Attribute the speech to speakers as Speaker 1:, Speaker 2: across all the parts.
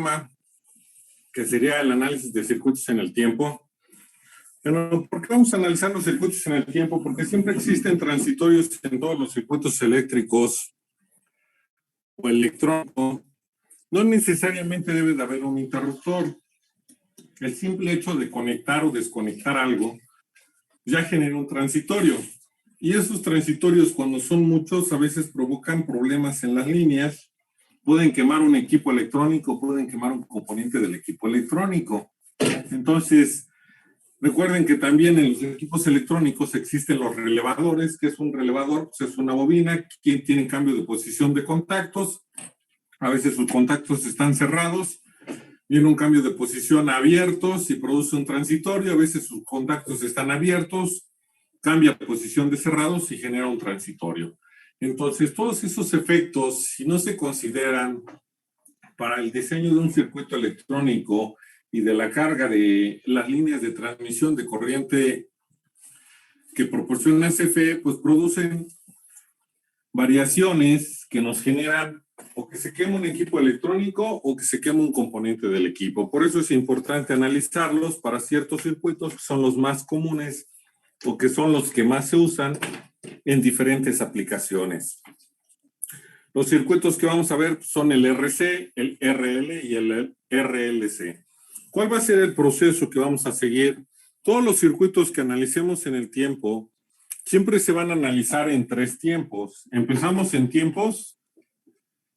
Speaker 1: tema que sería el análisis de circuitos en el tiempo. Bueno, ¿por qué vamos a analizar los circuitos en el tiempo? Porque siempre existen transitorios en todos los circuitos eléctricos o electrónicos. No necesariamente debe de haber un interruptor. El simple hecho de conectar o desconectar algo ya genera un transitorio. Y esos transitorios, cuando son muchos, a veces provocan problemas en las líneas. Pueden quemar un equipo electrónico, pueden quemar un componente del equipo electrónico. Entonces, recuerden que también en los equipos electrónicos existen los relevadores. ¿Qué es un relevador? Pues es una bobina que tiene cambio de posición de contactos. A veces sus contactos están cerrados, viene un cambio de posición abiertos y produce un transitorio. A veces sus contactos están abiertos, cambia posición de cerrados y genera un transitorio. Entonces, todos esos efectos, si no se consideran para el diseño de un circuito electrónico y de la carga de las líneas de transmisión de corriente que proporciona CFE, pues producen variaciones que nos generan o que se quema un equipo electrónico o que se quema un componente del equipo. Por eso es importante analizarlos para ciertos circuitos que son los más comunes o que son los que más se usan en diferentes aplicaciones. Los circuitos que vamos a ver son el RC, el RL y el RLC. ¿Cuál va a ser el proceso que vamos a seguir? Todos los circuitos que analicemos en el tiempo siempre se van a analizar en 3 tiempos. Empezamos en tiempos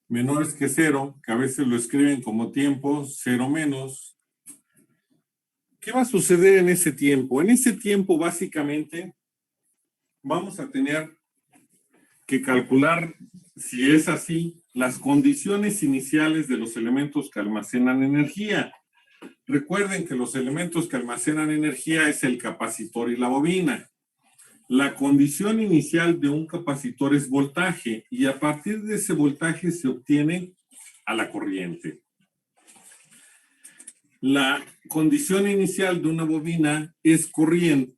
Speaker 1: menores que 0, que a veces lo escriben como tiempo 0 menos. ¿Qué va a suceder en ese tiempo? En ese tiempo, básicamente, vamos a tener que calcular, si es así, las condiciones iniciales de los elementos que almacenan energía. Recuerden que los elementos que almacenan energía es el capacitor y la bobina. La condición inicial de un capacitor es voltaje y a partir de ese voltaje se obtiene a la corriente. La condición inicial de una bobina es corriente,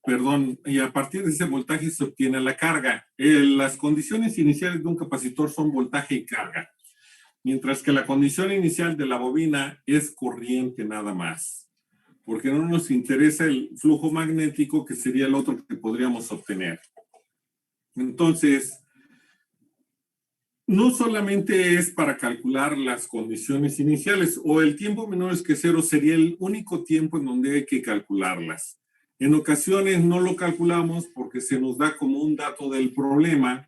Speaker 1: y a partir de ese voltaje se obtiene la carga. Las condiciones iniciales de un capacitor son voltaje y carga, mientras que la condición inicial de la bobina es corriente nada más, porque no nos interesa el flujo magnético, que sería el otro que podríamos obtener. Entonces, no solamente es para calcular las condiciones iniciales, o el tiempo menor que 0 sería el único tiempo en donde hay que calcularlas. En ocasiones no lo calculamos porque se nos da como un dato del problema,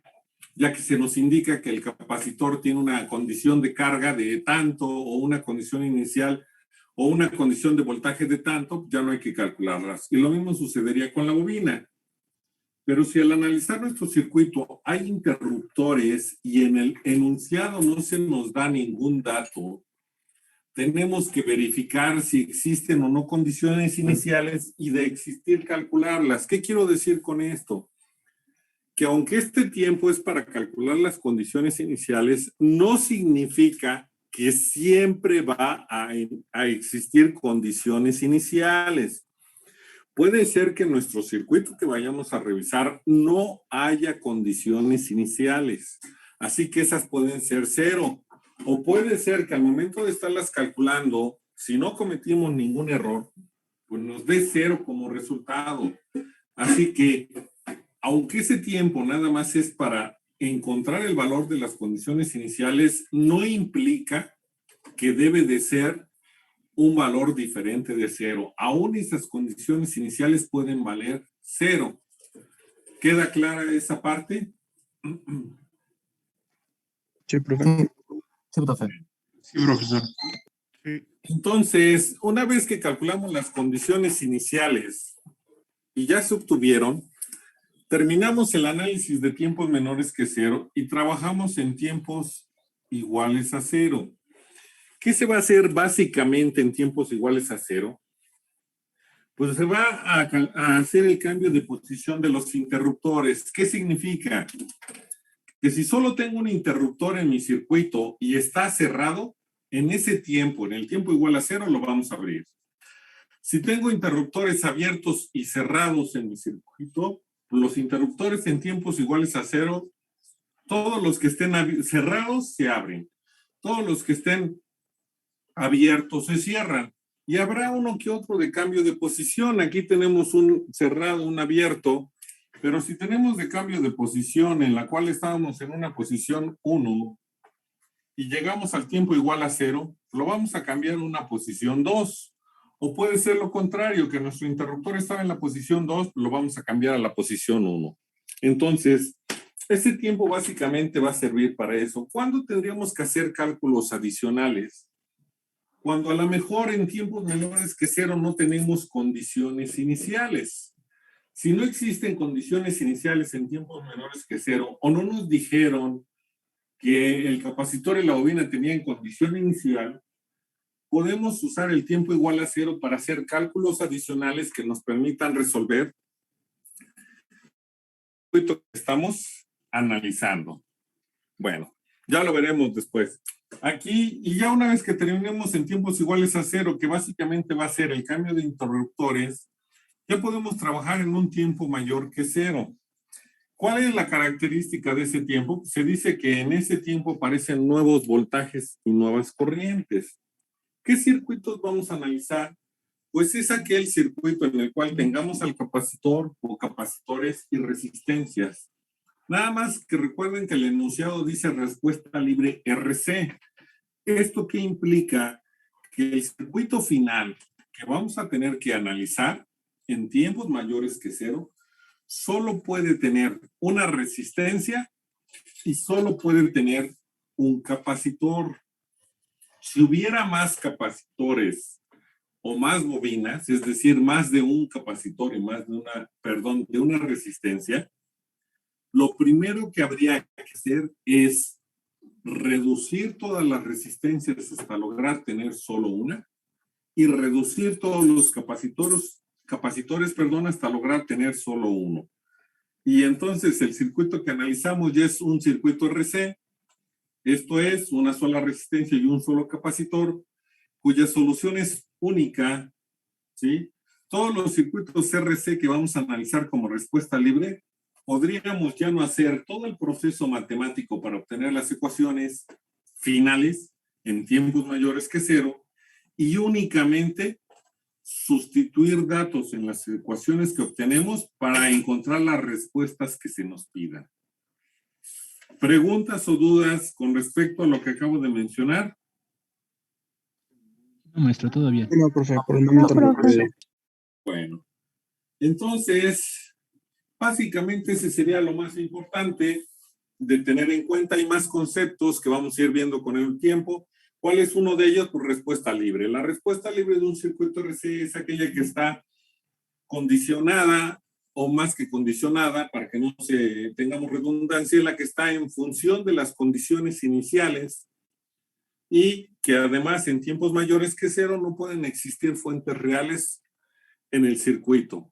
Speaker 1: ya que se nos indica que el capacitor tiene una condición de carga de tanto, o una condición inicial, o una condición de voltaje de tanto, ya no hay que calcularlas. Y lo mismo sucedería con la bobina. Pero si al analizar nuestro circuito hay interruptores y en el enunciado no se nos da ningún dato, tenemos que verificar si existen o no condiciones iniciales y de existir calcularlas. ¿Qué quiero decir con esto? Que aunque este tiempo es para calcular las condiciones iniciales, no significa que siempre va a existir condiciones iniciales. Puede ser que en nuestro circuito que vayamos a revisar no haya condiciones iniciales, así que esas pueden ser 0. O puede ser que al momento de estarlas calculando, si no cometimos ningún error, pues nos dé 0 como resultado. Así que, aunque ese tiempo nada más es para encontrar el valor de las condiciones iniciales, no implica que debe de ser un valor diferente de 0. Aún esas condiciones iniciales pueden valer 0. ¿Queda clara esa parte?
Speaker 2: Sí, profe.
Speaker 3: Sí, profe.
Speaker 2: Sí, profesor.
Speaker 1: Entonces, una vez que calculamos las condiciones iniciales y ya se obtuvieron, terminamos el análisis de tiempos menores que 0 y trabajamos en tiempos iguales a 0. ¿Qué se va a hacer básicamente en tiempos iguales a 0? Pues se va a hacer el cambio de posición de los interruptores. ¿Qué significa? Que si solo tengo un interruptor en mi circuito y está cerrado, en ese tiempo, en el tiempo igual a 0, lo vamos a abrir. Si tengo interruptores abiertos y cerrados en mi circuito, los interruptores en tiempos iguales a 0, todos los que estén cerrados se abren. Todos los que estén abiertos se cierran. Y habrá uno que otro de cambio de posición. Aquí tenemos un cerrado, un abierto, pero si tenemos de cambio de posición en la cual estábamos en una posición 1 y llegamos al tiempo igual a 0, lo vamos a cambiar a una posición 2. O puede ser lo contrario, que nuestro interruptor estaba en la posición 2, lo vamos a cambiar a la posición 1. Entonces, ese tiempo básicamente va a servir para eso. ¿Cuándo tendríamos que hacer cálculos adicionales? Cuando a lo mejor en tiempos menores que 0 no tenemos condiciones iniciales. Si no existen condiciones iniciales en tiempos menores que 0, o no nos dijeron que el capacitor y la bobina tenían condición inicial, podemos usar el tiempo igual a 0 para hacer cálculos adicionales que nos permitan resolver lo que estamos analizando. Bueno, ya lo veremos después. Aquí, y ya una vez que terminemos en tiempos iguales a 0, que básicamente va a ser el cambio de interruptores, ya podemos trabajar en un tiempo mayor que 0. ¿Cuál es la característica de ese tiempo? Se dice que en ese tiempo aparecen nuevos voltajes y nuevas corrientes. ¿Qué circuitos vamos a analizar? Pues es aquel circuito en el cual tengamos al capacitor o capacitores y resistencias. Nada más que recuerden que el enunciado dice respuesta libre RC. ¿Esto qué implica? Que el circuito final que vamos a tener que analizar en tiempos mayores que 0 solo puede tener una resistencia y solo puede tener un capacitor. Si hubiera más capacitores o más bobinas, es decir, más de un capacitor y más de de una resistencia, lo primero que habría que hacer es reducir todas las resistencias hasta lograr tener solo una y reducir todos los capacitores, hasta lograr tener solo uno. Y entonces el circuito que analizamos ya es un circuito RC, esto es una sola resistencia y un solo capacitor, cuya solución es única, ¿sí? Todos los circuitos RC que vamos a analizar como respuesta libre, podríamos ya no hacer todo el proceso matemático para obtener las ecuaciones finales en tiempos mayores que 0 y únicamente sustituir datos en las ecuaciones que obtenemos para encontrar las respuestas que se nos pidan. ¿Preguntas o dudas con respecto a lo que acabo de mencionar?
Speaker 2: No, maestro, todo bien.
Speaker 3: No, profe, por el momento no, profe.
Speaker 1: Bueno, entonces, básicamente ese sería lo más importante de tener en cuenta. Hay más conceptos que vamos a ir viendo con el tiempo. ¿Cuál es uno de ellos? Pues respuesta libre. La respuesta libre de un circuito RC es aquella que está condicionada o más que condicionada, para que no tengamos redundancia, es la que está en función de las condiciones iniciales y que además en tiempos mayores que 0 no pueden existir fuentes reales en el circuito.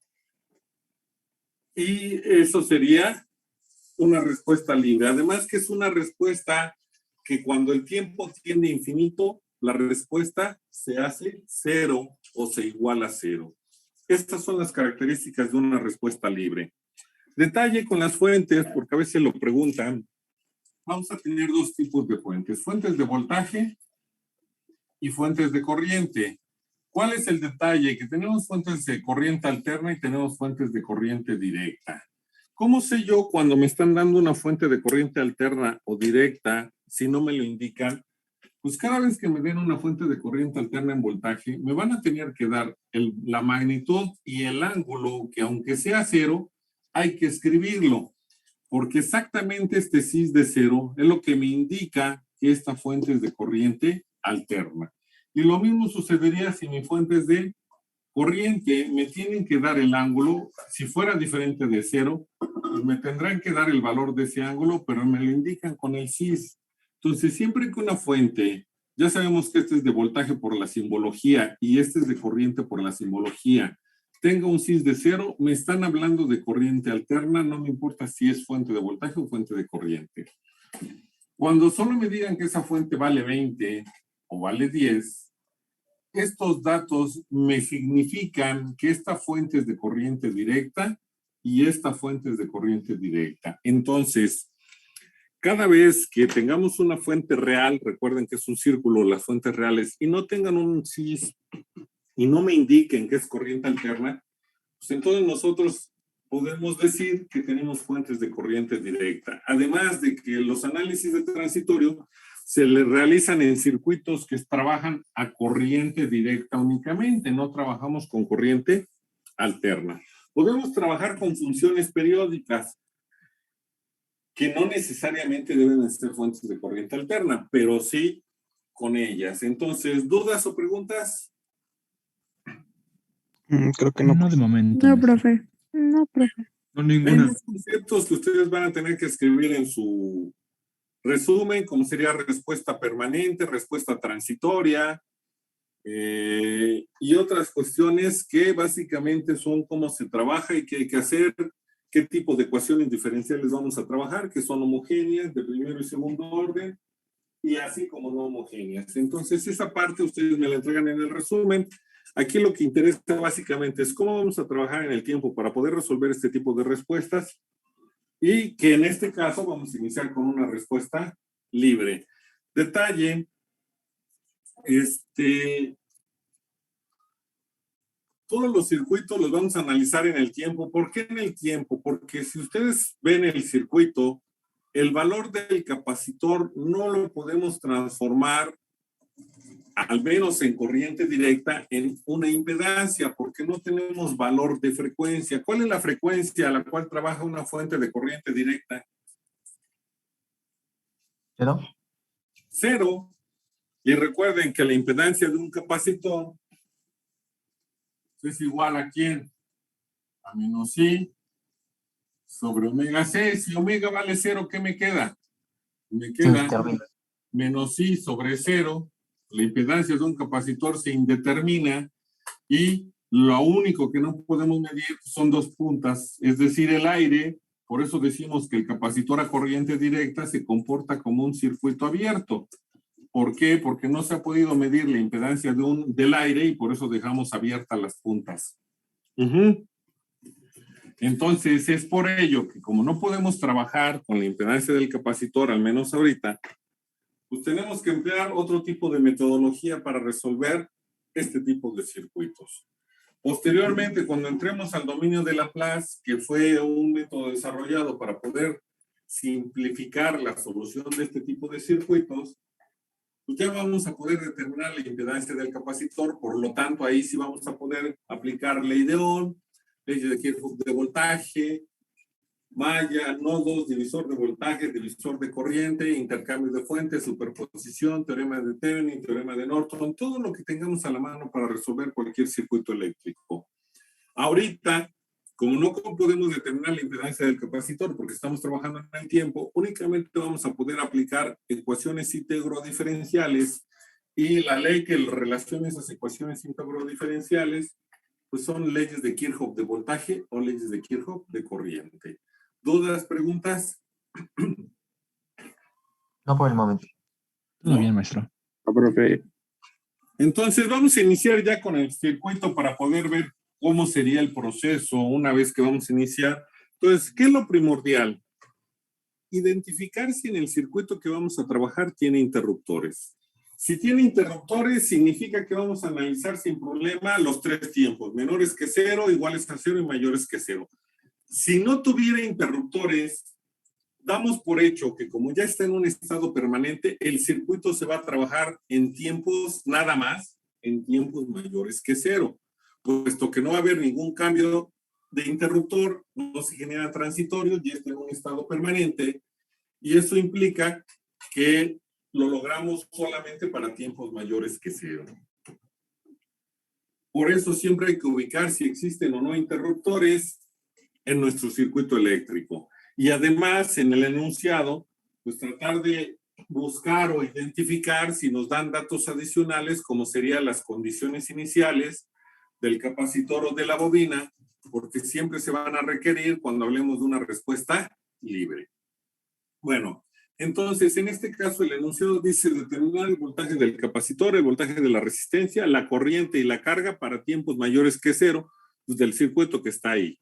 Speaker 1: Y eso sería una respuesta libre. Además que es una respuesta que cuando el tiempo tiende a infinito, la respuesta se hace 0 o se iguala a 0. Estas son las características de una respuesta libre. Detalle con las fuentes, porque a veces lo preguntan. Vamos a tener dos tipos de fuentes. Fuentes de voltaje y fuentes de corriente. ¿Cuál es el detalle? Que tenemos fuentes de corriente alterna y tenemos fuentes de corriente directa. ¿Cómo sé yo cuando me están dando una fuente de corriente alterna o directa, si no me lo indican? Pues cada vez que me den una fuente de corriente alterna en voltaje, me van a tener que dar la magnitud y el ángulo, que aunque sea 0, hay que escribirlo, porque exactamente este cis de 0 es lo que me indica que esta fuente es de corriente alterna. Y lo mismo sucedería si mi fuente es de corriente, me tienen que dar el ángulo. Si fuera diferente de 0, pues me tendrán que dar el valor de ese ángulo, pero me lo indican con el cis. Entonces, siempre que una fuente, ya sabemos que este es de voltaje por la simbología y este es de corriente por la simbología, tenga un cis de 0, me están hablando de corriente alterna, no me importa si es fuente de voltaje o fuente de corriente. Cuando solo me digan que esa fuente vale 20 o vale 10, estos datos me significan que esta fuente es de corriente directa y esta fuente es de corriente directa. Entonces, Cada vez que tengamos una fuente real, recuerden que es un círculo las fuentes reales, y no tengan un cis y no me indiquen que es corriente alterna, pues entonces nosotros podemos decir que tenemos fuentes de corriente directa. Además de que los análisis de transitorio se le realizan en circuitos que trabajan a corriente directa únicamente, no trabajamos con corriente alterna. Podemos trabajar con funciones periódicas que no necesariamente deben ser fuentes de corriente alterna, pero sí con ellas. Entonces, ¿dudas o preguntas?
Speaker 3: Creo que no.
Speaker 2: No de momento.
Speaker 4: No,
Speaker 2: maestro.
Speaker 4: profe. No, profe.
Speaker 2: No
Speaker 1: Hay
Speaker 2: ninguna.
Speaker 1: unos conceptos que ustedes van a tener que escribir en su resumen, como sería respuesta permanente, respuesta transitoria, y otras cuestiones que básicamente son cómo se trabaja y qué hay que hacer, qué tipo de ecuaciones diferenciales vamos a trabajar, que son homogéneas de primero y segundo orden, y así como no homogéneas. Entonces, esa parte ustedes me la entregan en el resumen. Aquí lo que interesa básicamente es cómo vamos a trabajar en el tiempo para poder resolver este tipo de respuestas, y que en este caso vamos a iniciar con una respuesta libre. Detalle, todos los circuitos los vamos a analizar en el tiempo. ¿Por qué en el tiempo? Porque si ustedes ven el circuito, el valor del capacitor no lo podemos transformar, al menos en corriente directa, en una impedancia, porque no tenemos valor de frecuencia. ¿Cuál es la frecuencia a la cual trabaja una fuente de corriente directa?
Speaker 5: ¿Cero?
Speaker 1: Cero. Y recuerden que la impedancia de un capacitor es igual a ¿quién? A menos I sobre omega C. Si omega vale cero, ¿qué me queda? Me queda menos I sobre cero. La impedancia de un capacitor se indetermina y lo único que no podemos medir son dos puntas, es decir, el aire. Por eso decimos que el capacitor a corriente directa se comporta como un circuito abierto. ¿Por qué? Porque no se ha podido medir la impedancia del aire y por eso dejamos abiertas las puntas. Entonces, es por ello que como no podemos trabajar con la impedancia del capacitor, al menos ahorita, pues tenemos que emplear otro tipo de metodología para resolver este tipo de circuitos. Posteriormente, cuando entremos al dominio de Laplace, que fue un método desarrollado para poder simplificar la solución de este tipo de circuitos, pues ya vamos a poder determinar la impedancia del capacitor. Por lo tanto, ahí sí vamos a poder aplicar ley de Ohm, ley de Kirchhoff de voltaje, malla, nodos, divisor de voltaje, divisor de corriente, intercambio de fuentes, superposición, teorema de Thevenin, teorema de Norton, todo lo que tengamos a la mano para resolver cualquier circuito eléctrico. Ahorita, como no podemos determinar la impedancia del capacitor porque estamos trabajando en el tiempo, únicamente vamos a poder aplicar ecuaciones integro-diferenciales, y la ley que relaciona esas ecuaciones integro-diferenciales pues son leyes de Kirchhoff de voltaje o leyes de Kirchhoff de corriente. ¿Dudas, preguntas?
Speaker 5: No por el momento.
Speaker 2: Todo bien, maestro.
Speaker 3: No, profe.
Speaker 1: Entonces vamos a iniciar ya con el circuito para poder ver cómo sería el proceso una vez que vamos a iniciar. Entonces, ¿qué es lo primordial? Identificar si en el circuito que vamos a trabajar tiene interruptores. Si tiene interruptores, significa que vamos a analizar sin problema los tres tiempos: menores que cero, iguales a cero y mayores que cero. Si no tuviera interruptores, damos por hecho que como ya está en un estado permanente, el circuito se va a trabajar en tiempos nada más, en tiempos mayores que cero, puesto que no va a haber ningún cambio de interruptor, no se generan transitorios, ya está en un estado permanente, y eso implica que lo logramos solamente para tiempos mayores que cero. Por eso siempre hay que ubicar si existen o no interruptores en nuestro circuito eléctrico. Y además, en el enunciado, pues tratar de buscar o identificar si nos dan datos adicionales, como serían las condiciones iniciales del capacitor o de la bobina, porque siempre se van a requerir cuando hablemos de una respuesta libre. Bueno, entonces, en este caso, el enunciado dice determinar el voltaje del capacitor, el voltaje de la resistencia, la corriente y la carga para tiempos mayores que cero, pues, del circuito que está ahí.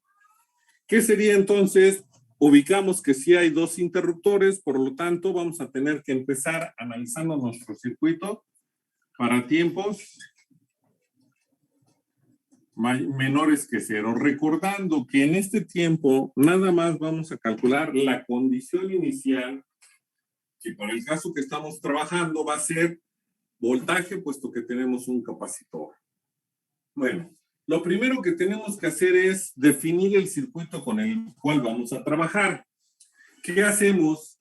Speaker 1: ¿Qué sería entonces Ubicamos que sí hay dos interruptores, por lo tanto vamos a tener que empezar analizando nuestro circuito para tiempos menores que 0. Recordando que en este tiempo nada más vamos a calcular la condición inicial, que para el caso que estamos trabajando va a ser voltaje, puesto que tenemos un capacitor. Bueno, lo primero que tenemos que hacer es definir el circuito con el cual vamos a trabajar. ¿Qué hacemos?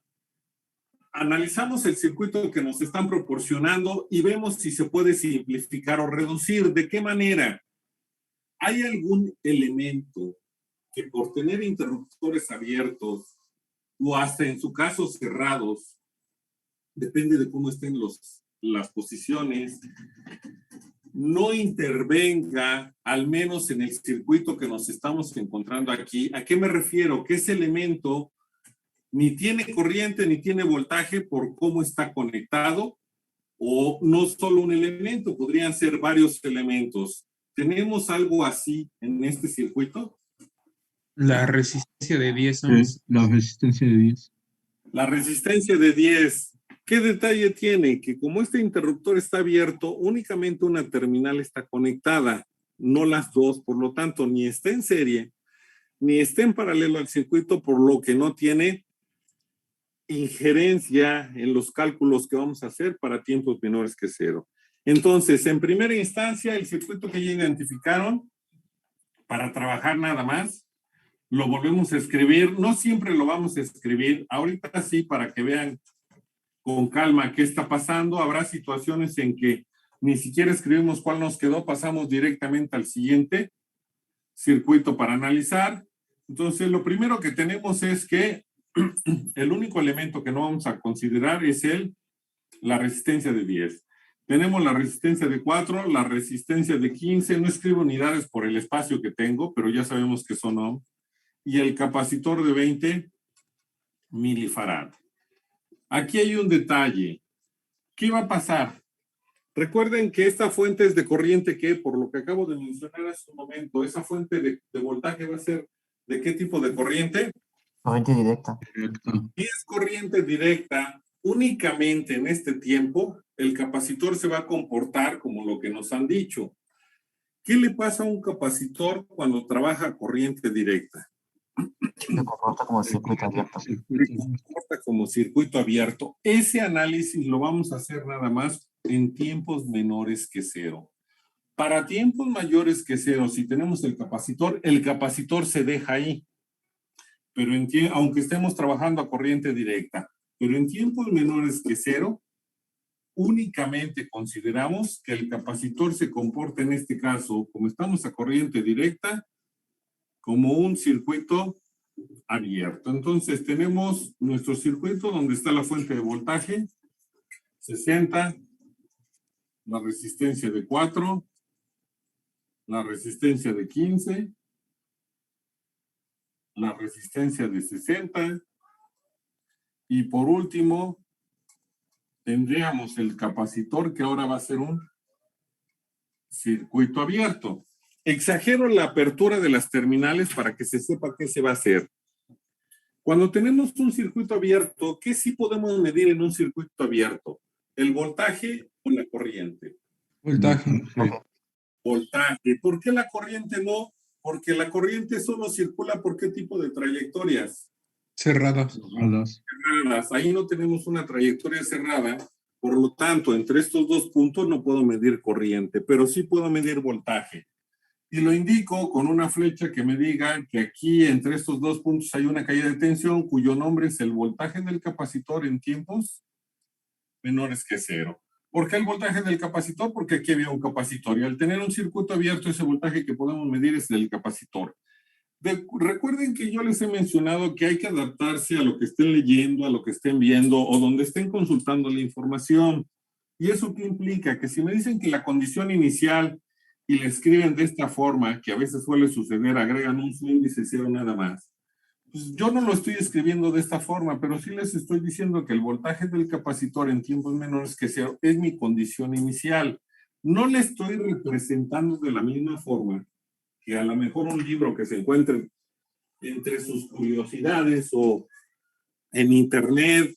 Speaker 1: Analizamos el circuito que nos están proporcionando y vemos si se puede simplificar o reducir. ¿De qué manera? ¿Hay algún elemento que por tener interruptores abiertos o hasta en su caso cerrados, depende de cómo estén las posiciones, no intervenga, al menos en el circuito que nos estamos encontrando aquí? ¿A qué me refiero? Que ese elemento ni tiene corriente ni tiene voltaje por cómo está conectado, o no solo un elemento, podrían ser varios elementos. ¿Tenemos algo así en este circuito?
Speaker 3: La resistencia de 10 ohms.
Speaker 2: La resistencia de 10.
Speaker 1: La resistencia de 10. ¿Qué detalle tiene? Que como este interruptor está abierto, únicamente una terminal está conectada, no las dos. Por lo tanto, ni está en serie, ni está en paralelo al circuito, por lo que no tiene injerencia en los cálculos que vamos a hacer para tiempos menores que 0. Entonces, en primera instancia, el circuito que ya identificaron, para trabajar nada más, lo volvemos a escribir. No siempre lo vamos a escribir. Ahorita sí, para que vean con calma qué está pasando. Habrá situaciones en que ni siquiera escribimos cuál nos quedó, pasamos directamente al siguiente circuito para analizar. Entonces, lo primero que tenemos es que el único elemento que no vamos a considerar es la resistencia de 10. Tenemos la resistencia de 4, la resistencia de 15, no escribo unidades por el espacio que tengo, pero ya sabemos que son ohms, y el capacitor de 20 milifarad. Aquí hay un detalle. ¿Qué va a pasar? Recuerden que esta fuente es de corriente que, por lo que acabo de mencionar hace un momento, esa fuente de voltaje va a ser ¿de qué tipo de corriente?
Speaker 4: Corriente directa.
Speaker 1: Si es corriente directa, únicamente en este tiempo, el capacitor se va a comportar como lo que nos han dicho. ¿Qué le pasa a un capacitor cuando trabaja a corriente directa?
Speaker 4: Se comporta como circuito abierto.
Speaker 1: Se comporta como circuito abierto. Ese análisis lo vamos a hacer nada más en tiempos menores que 0. Para tiempos mayores que 0, si tenemos el capacitor se deja ahí. Pero aunque estemos trabajando a corriente directa, pero en tiempos menores que 0, únicamente consideramos que el capacitor se comporta en este caso, como estamos a corriente directa, como un circuito abierto. Entonces tenemos nuestro circuito donde está la fuente de voltaje, 60, la resistencia de 4, la resistencia de 15, la resistencia de 60, y por último tendríamos el capacitor, que ahora va a ser un circuito abierto. Exagero la apertura de las terminales para que se sepa qué se va a hacer. Cuando tenemos un circuito abierto, ¿qué sí podemos medir en un circuito abierto? ¿El voltaje o la corriente?
Speaker 3: Voltaje.
Speaker 1: Voltaje. ¿Por qué la corriente no? Porque la corriente solo circula por ¿qué tipo de trayectorias?
Speaker 3: Cerradas.
Speaker 1: Cerradas. Ahí no tenemos una trayectoria cerrada. Por lo tanto, entre estos dos puntos no puedo medir corriente, pero sí puedo medir voltaje. Y lo indico con una flecha que me diga que aquí entre estos dos puntos hay una caída de tensión cuyo nombre es el voltaje del capacitor en tiempos menores que 0. ¿Por qué el voltaje del capacitor? Porque aquí había un capacitor y al tener un circuito abierto ese voltaje que podemos medir es del capacitor. Recuerden que yo les he mencionado que hay que adaptarse a lo que estén leyendo, a lo que estén viendo o donde estén consultando la información. ¿Y eso qué implica? Que si me dicen que la condición inicial y le escriben de esta forma, que a veces suele suceder, agregan un índice 0 nada más. Pues yo no lo estoy escribiendo de esta forma, pero sí les estoy diciendo que el voltaje del capacitor en tiempos menores que 0 es mi condición inicial. No le estoy representando de la misma forma que a lo mejor un libro que se encuentre entre sus curiosidades o en internet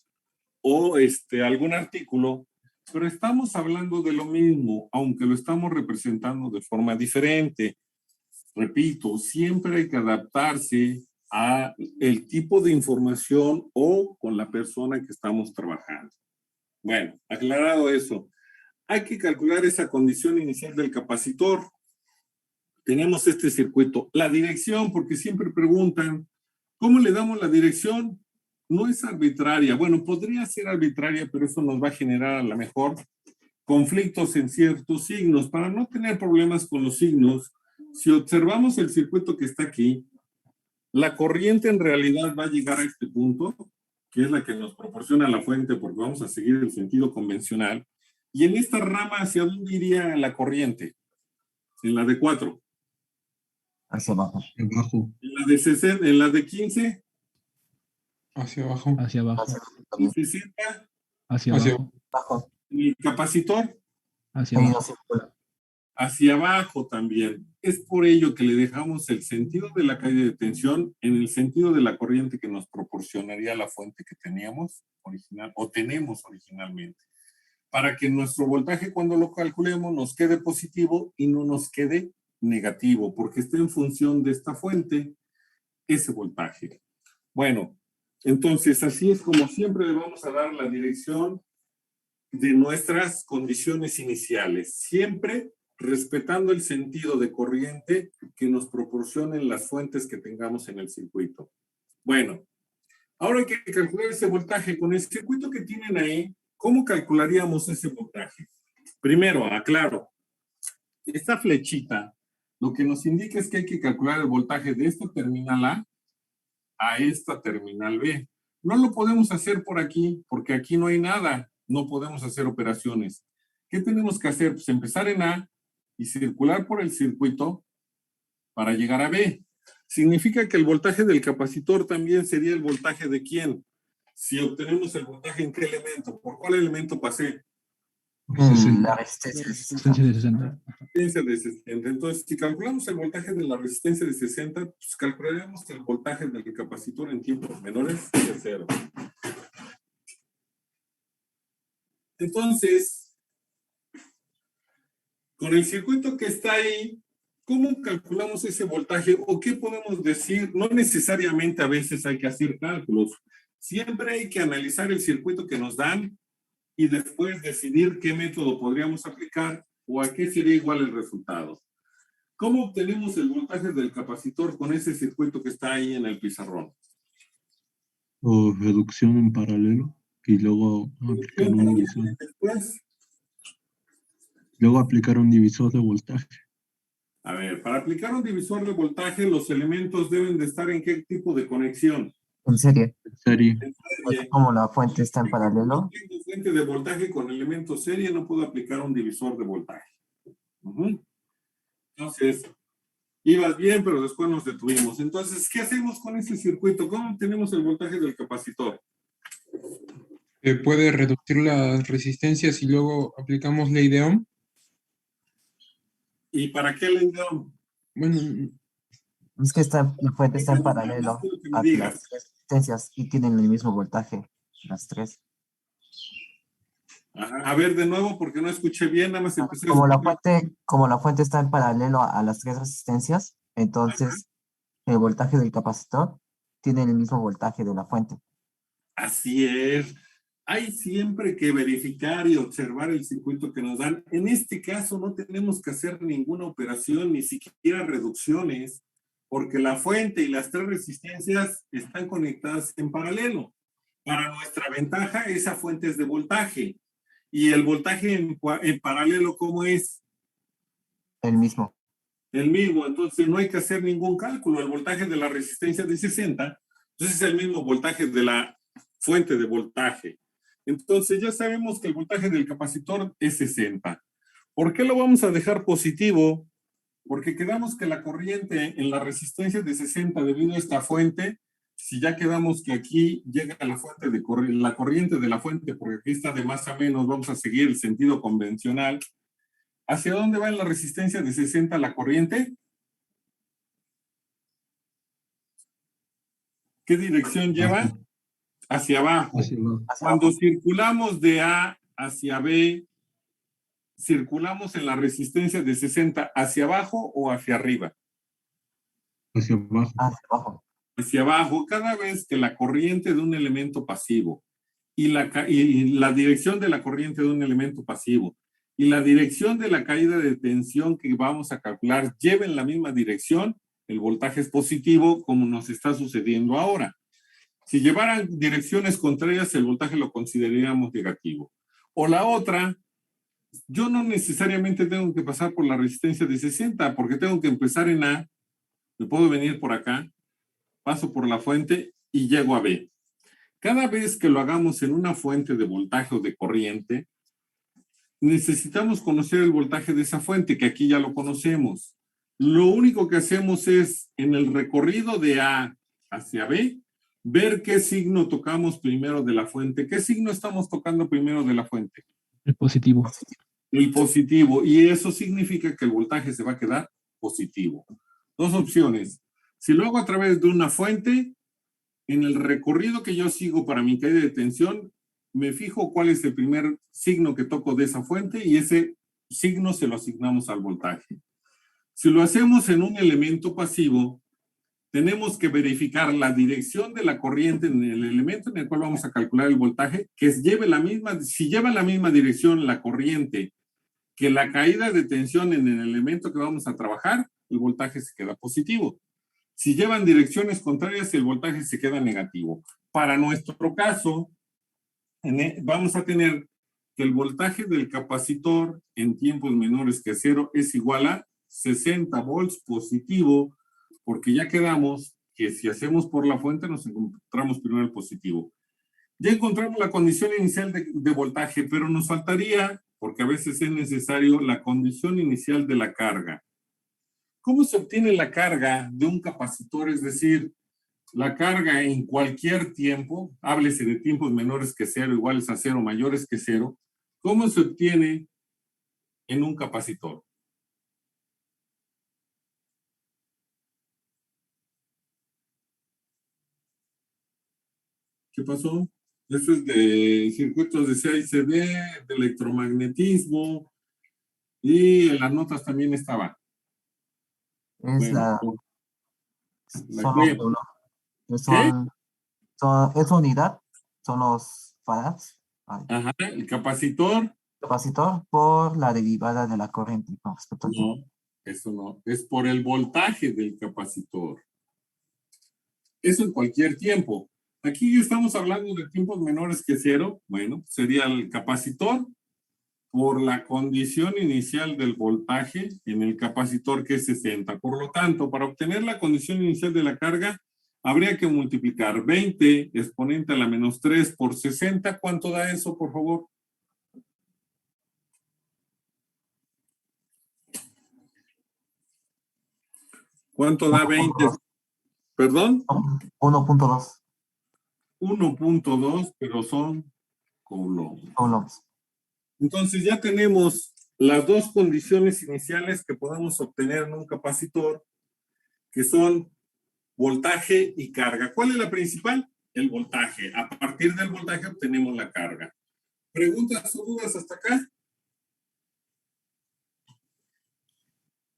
Speaker 1: o algún artículo, pero estamos hablando de lo mismo, aunque lo estamos representando de forma diferente. Repito, siempre hay que adaptarse a el tipo de información o con la persona que estamos trabajando. Bueno, aclarado eso, hay que calcular esa condición inicial del capacitor. Tenemos este circuito. La dirección, porque siempre preguntan, ¿cómo le damos la dirección? No es arbitraria. Bueno, podría ser arbitraria, pero eso nos va a generar a lo mejor conflictos en ciertos signos. Para no tener problemas con los signos, si observamos el circuito que está aquí, la corriente en realidad va a llegar a este punto, que es la que nos proporciona la fuente, porque vamos a seguir el sentido convencional. Y en esta rama, ¿hacia dónde iría la corriente? En la de 4.
Speaker 4: Hacia abajo.
Speaker 3: Abajo.
Speaker 1: En la de 60, en la de 15,
Speaker 3: Hacia abajo.
Speaker 2: Hacia abajo.
Speaker 4: Hacia abajo también.
Speaker 1: 60,
Speaker 2: Hacia
Speaker 3: Hacia
Speaker 2: abajo.
Speaker 4: Abajo.
Speaker 1: el capacitor
Speaker 2: Hacia
Speaker 4: Seguido
Speaker 2: abajo.
Speaker 4: círculo.
Speaker 1: hacia abajo también. Es por ello que le dejamos el sentido de la caída de tensión en el sentido de la corriente que nos proporcionaría la fuente que teníamos original o tenemos originalmente, para que nuestro voltaje cuando lo calculemos nos quede positivo y no nos quede negativo, porque está en función de esta fuente, ese voltaje. Bueno, entonces así es como siempre le vamos a dar la dirección de nuestras condiciones iniciales, siempre respetando el sentido de corriente que nos proporcionen las fuentes que tengamos en el circuito. Bueno, ahora hay que calcular ese voltaje. Con el circuito que tienen ahí, ¿cómo calcularíamos ese voltaje? Primero, aclaro, esta flechita lo que nos indica es que hay que calcular el voltaje de esta terminal a esta terminal B. No lo podemos hacer por aquí, porque aquí no hay nada. No podemos hacer operaciones. ¿Qué tenemos que hacer? Pues empezar en A y circular por el circuito para llegar a B. Significa que el voltaje del capacitor también sería el voltaje de ¿quién? Si obtenemos el voltaje, ¿en qué elemento? ¿Por cuál elemento pasé?
Speaker 4: La resistencia de 60.
Speaker 2: Resistencia de 60.
Speaker 1: Resistencia de 60. Entonces, si calculamos el voltaje de la resistencia de 60, pues calcularemos el voltaje del capacitor en tiempos menores de 0. Entonces, con el circuito que está ahí, ¿cómo calculamos ese voltaje o qué podemos decir? No necesariamente a veces hay que hacer cálculos. Siempre hay que analizar el circuito que nos dan y después decidir qué método podríamos aplicar o a qué sería igual el resultado. ¿Cómo obtenemos el voltaje del capacitor con ese circuito que está ahí en el pizarrón?
Speaker 5: O reducción en paralelo y luego aplicar un divisor.
Speaker 1: Después,
Speaker 5: Luego aplicar un divisor de voltaje.
Speaker 1: a ver, para aplicar un divisor de voltaje, los elementos deben de estar en qué tipo de conexión.
Speaker 4: En serie.
Speaker 5: En serie.
Speaker 1: En
Speaker 4: Pues
Speaker 1: serie.
Speaker 4: como la fuente está en paralelo,
Speaker 1: No tengo fuente de voltaje con elemento serie, no puedo aplicar un divisor de voltaje. Entonces, ibas bien, pero después nos detuvimos. Entonces, ¿qué hacemos con ese circuito? ¿Cómo obtenemos el voltaje del capacitor?
Speaker 3: Puede reducir las resistencias y luego aplicamos ley de Ohm.
Speaker 1: ¿Y para qué le dieron?
Speaker 3: Bueno,
Speaker 4: es que la fuente está en paralelo
Speaker 1: Que me
Speaker 4: a
Speaker 1: digas.
Speaker 4: las tres resistencias y tienen el mismo voltaje, las tres.
Speaker 1: A ver, de nuevo, porque no escuché bien, nada más empecé a
Speaker 4: Como la
Speaker 1: escuchar.
Speaker 4: fuente está en paralelo a las tres resistencias, entonces el voltaje del capacitor tiene el mismo voltaje de la fuente.
Speaker 1: Así es. Hay siempre que verificar y observar el circuito que nos dan. En este caso no tenemos que hacer ninguna operación, ni siquiera reducciones, porque la fuente y las tres resistencias están conectadas en paralelo. Para nuestra ventaja, esa fuente es de voltaje. Y el voltaje en paralelo, ¿cómo es?
Speaker 4: El mismo.
Speaker 1: El mismo. Entonces no hay que hacer ningún cálculo. El voltaje de la resistencia de 60, entonces es el mismo voltaje de la fuente de voltaje. Entonces ya sabemos que el voltaje del capacitor es 60. ¿Por qué lo vamos a dejar positivo? Porque quedamos que la corriente en la resistencia de 60 debido a esta fuente, si ya quedamos que aquí llega la fuente de la corriente de la fuente, porque aquí está de más a menos, vamos a seguir el sentido convencional. ¿Hacia dónde va en la resistencia de 60 la corriente? ¿qué dirección lleva? Hacia abajo.
Speaker 5: Hacia abajo.
Speaker 4: Hacia
Speaker 1: Cuando
Speaker 4: abajo.
Speaker 1: circulamos de A hacia B, ¿circulamos en la resistencia de 60 hacia abajo o hacia arriba?
Speaker 5: Hacia abajo.
Speaker 4: Hacia abajo.
Speaker 1: Hacia abajo, cada vez que la corriente de un elemento pasivo y la dirección de la corriente de un elemento pasivo y la dirección de la caída de tensión que vamos a calcular lleven la misma dirección, el voltaje es positivo, como nos está sucediendo ahora. Si llevaran direcciones contrarias, el voltaje lo consideraríamos negativo. O la otra, yo no necesariamente tengo que pasar por la resistencia de 60, porque tengo que empezar en A, me puedo venir por acá, paso por la fuente y llego a B. Cada vez que lo hagamos en una fuente de voltaje o de corriente, necesitamos conocer el voltaje de esa fuente, que aquí ya lo conocemos. Lo único que hacemos es, en el recorrido de A hacia B, ver qué signo tocamos primero de la fuente. ¿Qué signo estamos tocando primero de la fuente?
Speaker 2: El positivo.
Speaker 1: El positivo. Y eso significa que el voltaje se va a quedar positivo. Dos opciones. Si lo hago a través de una fuente, en el recorrido que yo sigo para mi caída de tensión, me fijo cuál es el primer signo que toco de esa fuente y ese signo se lo asignamos al voltaje. Si lo hacemos en un elemento pasivo, tenemos que verificar la dirección de la corriente en el elemento en el cual vamos a calcular el voltaje, que lleve la misma, si lleva la misma dirección la corriente que la caída de tensión en el elemento que vamos a trabajar, el voltaje se queda positivo. Si llevan direcciones contrarias, el voltaje se queda negativo. Para nuestro caso, vamos a tener que el voltaje del capacitor en tiempos menores que 0 es igual a 60 volts positivo, porque ya quedamos que si hacemos por la fuente nos encontramos primero el positivo. Ya encontramos la condición inicial de voltaje, pero nos faltaría, porque a veces es necesario, la condición inicial de la carga. ¿Cómo se obtiene la carga de un capacitor? Es decir, la carga en cualquier tiempo, háblese de tiempos menores que 0, iguales a 0, mayores que 0, ¿cómo se obtiene en un capacitor? ¿Qué pasó? Eso es de circuitos de CICD, de electromagnetismo, y en las notas también estaba.
Speaker 4: Es
Speaker 1: Bueno,
Speaker 4: son
Speaker 1: ¿qué?
Speaker 4: esa unidad, son los farads. Ay,
Speaker 1: Ajá, el capacitor.
Speaker 4: capacitor por la derivada de la corriente con respecto al tiempo.
Speaker 1: No, eso no. Es por el voltaje del capacitor. Eso en cualquier tiempo. Aquí estamos hablando de tiempos menores que 0. Bueno, sería el capacitor por la condición inicial del voltaje en el capacitor, que es 60. Por lo tanto, para obtener la condición inicial de la carga, habría que multiplicar 20 exponente a la menos 3 por 60. ¿Cuánto da eso, por favor? ¿Cuánto da 20? ¿Perdón?
Speaker 4: 1.2
Speaker 1: 1.2, pero son coulombs.
Speaker 4: coulombs.
Speaker 1: Entonces ya tenemos las dos condiciones iniciales que podemos obtener en un capacitor, que son voltaje y carga. ¿Cuál es la principal? El voltaje. A partir del voltaje obtenemos la carga. ¿Preguntas o dudas hasta acá?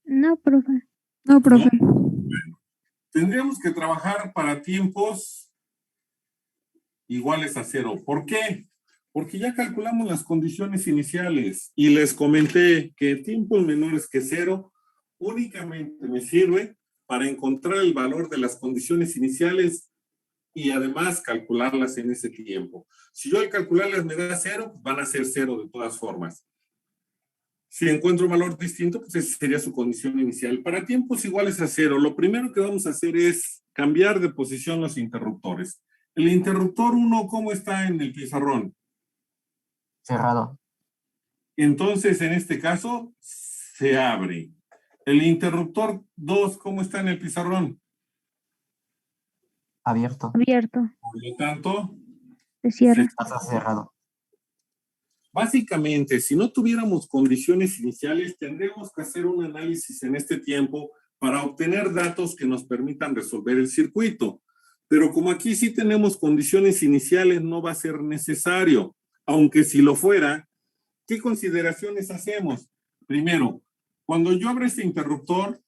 Speaker 6: No, profe. No, profe.
Speaker 1: Bueno, tendríamos que trabajar para tiempos iguales a 0. ¿Por qué? Porque ya calculamos las condiciones iniciales y les comenté que tiempos menores que 0 únicamente me sirve para encontrar el valor de las condiciones iniciales y además calcularlas en ese tiempo. Si yo al calcularlas me da 0, van a ser 0 de todas formas. Si encuentro un valor distinto, pues esa sería su condición inicial. Para tiempos iguales a 0, lo primero que vamos a hacer es cambiar de posición los interruptores. El interruptor 1, ¿cómo está en el pizarrón?
Speaker 4: Cerrado.
Speaker 1: Entonces, en este caso, se abre. El interruptor 2, ¿cómo está en el pizarrón?
Speaker 4: Abierto.
Speaker 6: Abierto.
Speaker 1: Por lo tanto,
Speaker 6: Se cierra.
Speaker 4: Está cerrado.
Speaker 1: básicamente, si no tuviéramos condiciones iniciales, tendríamos que hacer un análisis en este tiempo para obtener datos que nos permitan resolver el circuito. Pero como aquí sí tenemos condiciones iniciales, no va a ser necesario. Aunque si lo fuera, ¿qué consideraciones hacemos? Primero, cuando yo abra este interruptor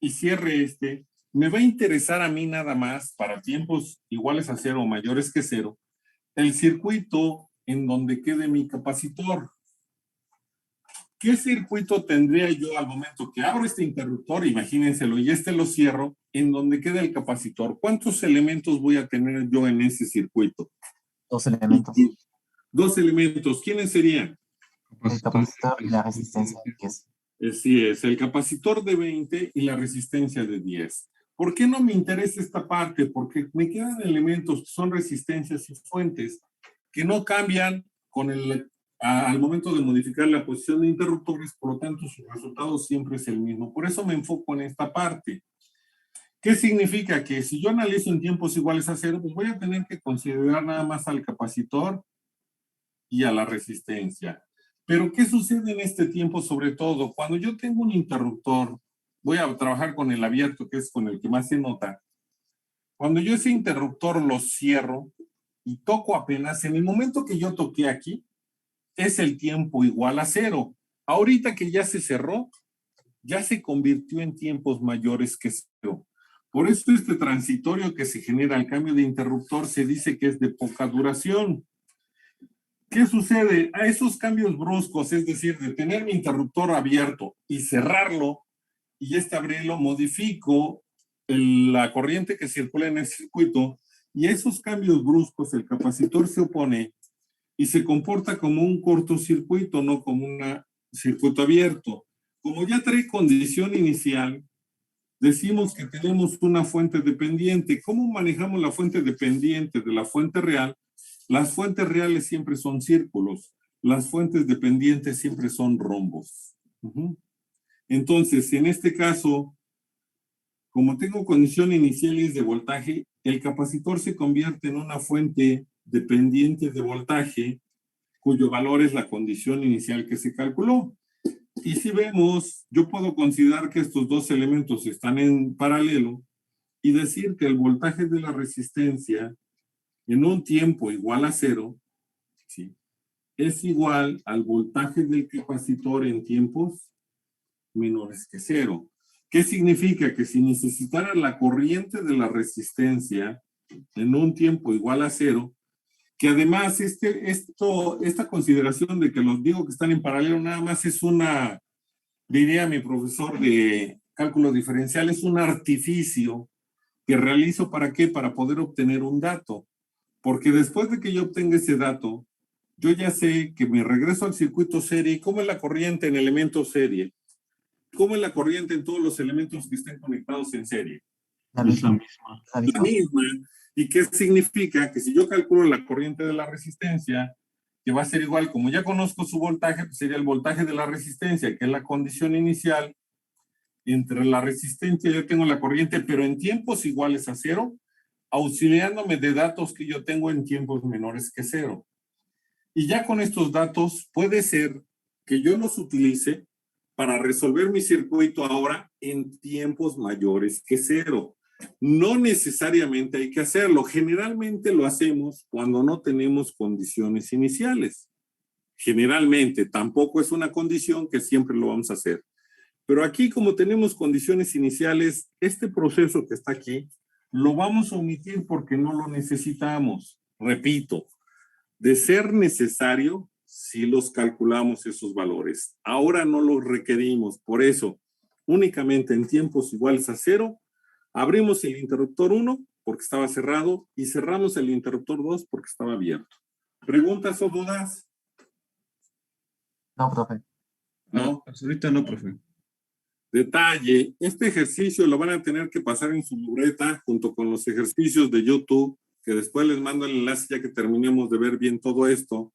Speaker 1: y cierre este, me va a interesar a mí nada más, para tiempos iguales a 0 o mayores que 0, el circuito en donde quede mi capacitor. ¿Qué circuito tendría yo al momento que abro este interruptor? Imagínenselo, y este lo cierro, en donde queda el capacitor. ¿Cuántos elementos voy a tener yo en ese circuito?
Speaker 4: 2 elementos.
Speaker 1: 2 elementos. ¿Quiénes serían?
Speaker 4: El capacitor y la resistencia de 10.
Speaker 1: Así es, el capacitor de 20 y la resistencia de 10. ¿Por qué no me interesa esta parte? Porque me quedan elementos que son resistencias y fuentes que no cambian con al momento de modificar la posición de interruptores, por lo tanto su resultado siempre es el mismo. Por eso me enfoco en esta parte. ¿Qué significa? Que si yo analizo en tiempos iguales a 0, pues voy a tener que considerar nada más al capacitor y a la resistencia. Pero ¿qué sucede en este tiempo sobre todo? Cuando yo tengo un interruptor, voy a trabajar con el abierto, que es con el que más se nota. Cuando yo ese interruptor lo cierro y toco apenas, en el momento que yo toqué aquí, es el tiempo igual a 0. Ahorita que ya se cerró, ya se convirtió en tiempos mayores que 0. Por eso este transitorio que se genera al cambio de interruptor se dice que es de poca duración. ¿Qué sucede? A esos cambios bruscos, es decir, de tener mi interruptor abierto y cerrarlo, y abrirlo, modifico la corriente que circula en el circuito, y a esos cambios bruscos el capacitor se opone y se comporta como un cortocircuito, no como un circuito abierto. Como ya trae condición inicial, decimos que tenemos una fuente dependiente. ¿Cómo manejamos la fuente dependiente de la fuente real? Las fuentes reales siempre son círculos, las fuentes dependientes siempre son rombos. Entonces, en este caso, como tengo condiciones iniciales de voltaje, el capacitor se convierte en una fuente dependiente de voltaje, cuyo valor es la condición inicial que se calculó. Y si vemos, yo puedo considerar que estos dos elementos están en paralelo y decir que el voltaje de la resistencia en un tiempo igual a 0, ¿sí?, es igual al voltaje del capacitor en tiempos menores que 0. ¿Qué significa? Que si necesitara la corriente de la resistencia en un tiempo igual a 0, que además esta consideración de que los digo que están en paralelo nada más es una, diría mi profesor de cálculo diferencial, es un artificio que realizo ¿para qué? Para poder obtener un dato. Porque después de que yo obtenga ese dato, yo ya sé que me regreso al circuito serie. ¿Cómo es la corriente en elementos serie? ¿Cómo es la corriente en todos los elementos que estén conectados en serie?
Speaker 5: Es la misma.
Speaker 4: La
Speaker 1: La
Speaker 4: misma.
Speaker 1: misma. ¿Y qué significa? Que si yo calculo la corriente de la resistencia, que va a ser igual, como ya conozco su voltaje, pues sería el voltaje de la resistencia, que es la condición inicial. Entre la resistencia yo tengo la corriente, pero en tiempos iguales a 0, auxiliándome de datos que yo tengo en tiempos menores que 0. Y ya con estos datos puede ser que yo los utilice para resolver mi circuito ahora en tiempos mayores que 0. No necesariamente hay que hacerlo. Generalmente lo hacemos cuando no tenemos condiciones iniciales. Generalmente, tampoco es una condición que siempre lo vamos a hacer. Pero aquí, como tenemos condiciones iniciales, este proceso que está aquí, lo vamos a omitir porque no lo necesitamos. Repito, de ser necesario, si los calculamos esos valores. Ahora no los requerimos. Por eso, únicamente en tiempos iguales a 0, abrimos el interruptor 1 porque estaba cerrado y cerramos el interruptor 2 porque estaba abierto. ¿Preguntas o dudas?
Speaker 4: No, profe.
Speaker 1: No.
Speaker 3: Hasta ahorita no, profe.
Speaker 1: Detalle, este ejercicio lo van a tener que pasar en su libreta junto con los ejercicios de YouTube, que después les mando el enlace ya que terminemos de ver bien todo esto,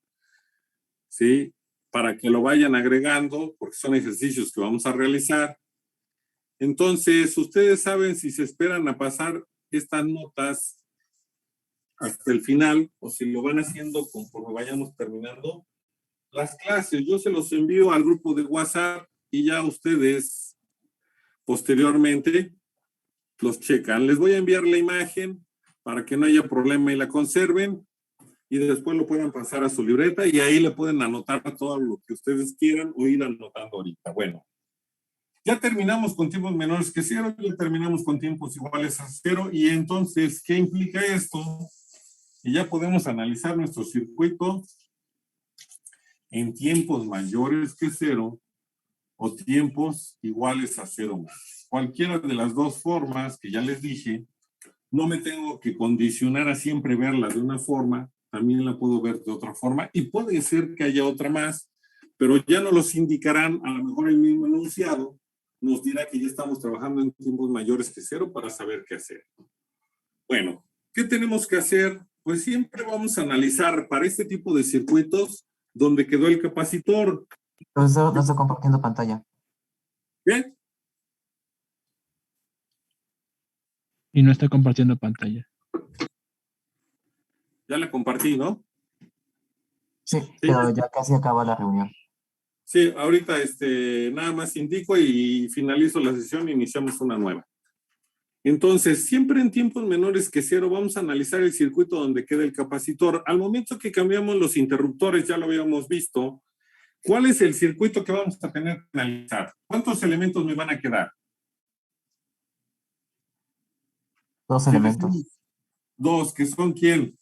Speaker 1: ¿sí? Para que lo vayan agregando, porque son ejercicios que vamos a realizar. Entonces, ustedes saben si se esperan a pasar estas notas hasta el final o si lo van haciendo conforme vayamos terminando las clases. Yo se los envío al grupo de WhatsApp y ya ustedes posteriormente los checan. Les voy a enviar la imagen para que no haya problema y la conserven y después lo puedan pasar a su libreta y ahí le pueden anotar todo lo que ustedes quieran o ir anotando ahorita. Bueno, ya terminamos con tiempos menores que 0, ya terminamos con tiempos iguales a 0 y entonces, ¿qué implica esto? Y ya podemos analizar nuestro circuito en tiempos mayores que 0 o tiempos iguales a 0 más. Cualquiera de las dos formas que ya les dije, no me tengo que condicionar a siempre verla de una forma, también la puedo ver de otra forma y puede ser que haya otra más, pero ya nos los indicarán, a lo mejor el mismo enunciado nos dirá que ya estamos trabajando en tiempos mayores que 0 para saber qué hacer. Bueno, ¿qué tenemos que hacer? Pues siempre vamos a analizar para este tipo de circuitos donde quedó el capacitor.
Speaker 4: Profesor, no estoy compartiendo pantalla.
Speaker 1: ¿Bien?
Speaker 2: Y no está compartiendo pantalla.
Speaker 1: Ya la compartí, ¿no?
Speaker 4: Sí, pero ya casi acaba la reunión.
Speaker 1: Sí, ahorita nada más indico y finalizo la sesión e iniciamos una nueva. Entonces, siempre en tiempos menores que 0 vamos a analizar el circuito donde queda el capacitor. Al momento que cambiamos los interruptores, ya lo habíamos visto, ¿cuál es el circuito que vamos a tener que analizar? ¿Cuántos elementos me van a quedar?
Speaker 4: 2 elementos,
Speaker 1: Dos, que son ¿quién?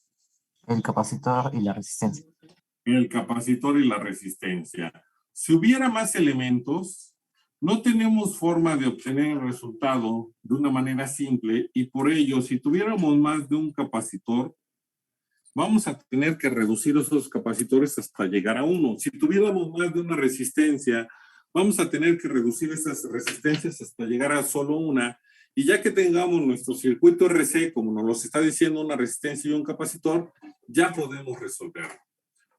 Speaker 4: el capacitor y la resistencia.
Speaker 1: El capacitor y la resistencia. Si hubiera más elementos, no tenemos forma de obtener el resultado de una manera simple y por ello, si tuviéramos más de un capacitor, vamos a tener que reducir esos capacitores hasta llegar a 1. Si tuviéramos más de una resistencia, vamos a tener que reducir esas resistencias hasta llegar a solo una. Y ya que tengamos nuestro circuito RC, como nos lo está diciendo, una resistencia y un capacitor, ya podemos resolverlo.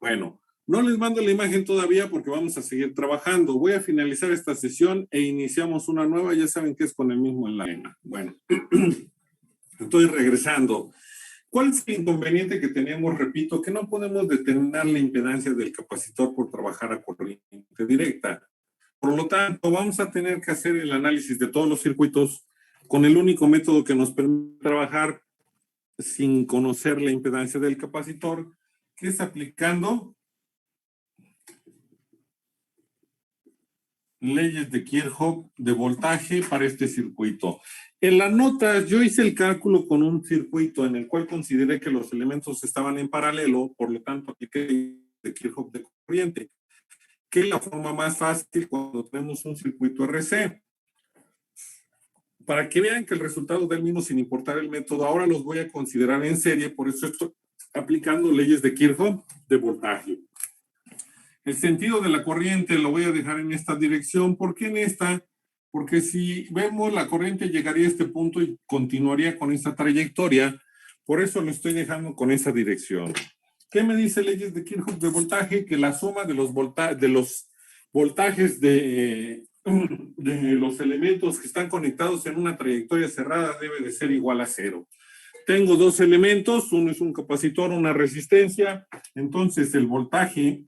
Speaker 1: Bueno, no les mando la imagen todavía porque vamos a seguir trabajando. Voy a finalizar esta sesión e iniciamos una nueva. Ya saben que es con el mismo enlace. Bueno, estoy regresando. ¿Cuál es el inconveniente que tenemos? Repito, que no podemos determinar la impedancia del capacitor por trabajar a corriente directa. Por lo tanto, vamos a tener que hacer el análisis de todos los circuitos con el único método que nos permite trabajar sin conocer la impedancia del capacitor, que es aplicando leyes de Kirchhoff de voltaje para este circuito. En las notas yo hice el cálculo con un circuito en el cual consideré que los elementos estaban en paralelo, por lo tanto apliqué leyes de Kirchhoff de corriente, que es la forma más fácil cuando tenemos un circuito RC. Para que vean que el resultado da el mismo sin importar el método, ahora los voy a considerar en serie, por eso estoy aplicando leyes de Kirchhoff de voltaje. El sentido de la corriente lo voy a dejar en esta dirección. ¿Por qué en esta? Porque si vemos la corriente llegaría a este punto y continuaría con esta trayectoria. Por eso lo estoy dejando con esa dirección. ¿Qué me dice leyes de Kirchhoff de voltaje? Que la suma de los voltajes de los elementos que están conectados en una trayectoria cerrada debe de ser igual a 0. Tengo dos elementos, uno es un capacitor, una resistencia, entonces el voltaje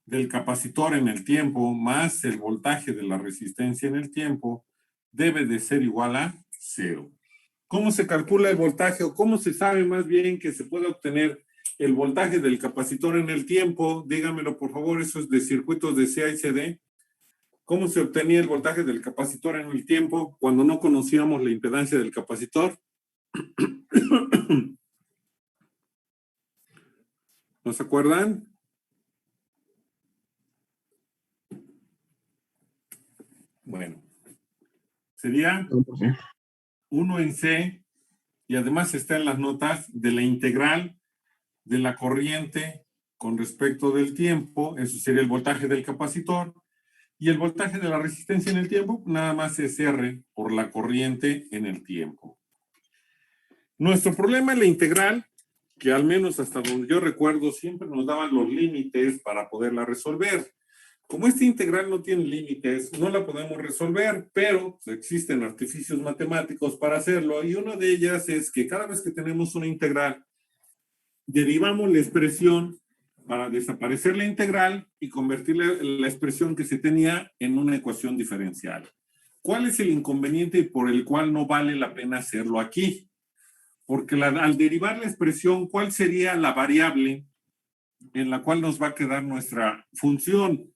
Speaker 1: del capacitor en el tiempo más el voltaje de la resistencia en el tiempo debe de ser igual a 0. ¿Cómo se calcula el voltaje o cómo se sabe más bien que se puede obtener el voltaje del capacitor en el tiempo? Dígamelo por favor, eso es de circuitos de CA y CD. ¿Cómo se obtenía el voltaje del capacitor en el tiempo cuando no conocíamos la impedancia del capacitor? ¿No se acuerdan? Bueno, sería 1 en C, y además está en las notas de la integral de la corriente con respecto del tiempo, eso sería el voltaje del capacitor, y el voltaje de la resistencia en el tiempo, nada más es R por la corriente en el tiempo. Nuestro problema en la integral, que al menos hasta donde yo recuerdo, siempre nos daban los límites para poderla resolver. Como esta integral no tiene límites, no la podemos resolver, pero existen artificios matemáticos para hacerlo, y una de ellas es que cada vez que tenemos una integral, derivamos la expresión para desaparecer la integral y convertir la expresión que se tenía en una ecuación diferencial. ¿Cuál es el inconveniente por el cual no vale la pena hacerlo aquí? porque al derivar la expresión, ¿cuál sería la variable en la cual nos va a quedar nuestra función?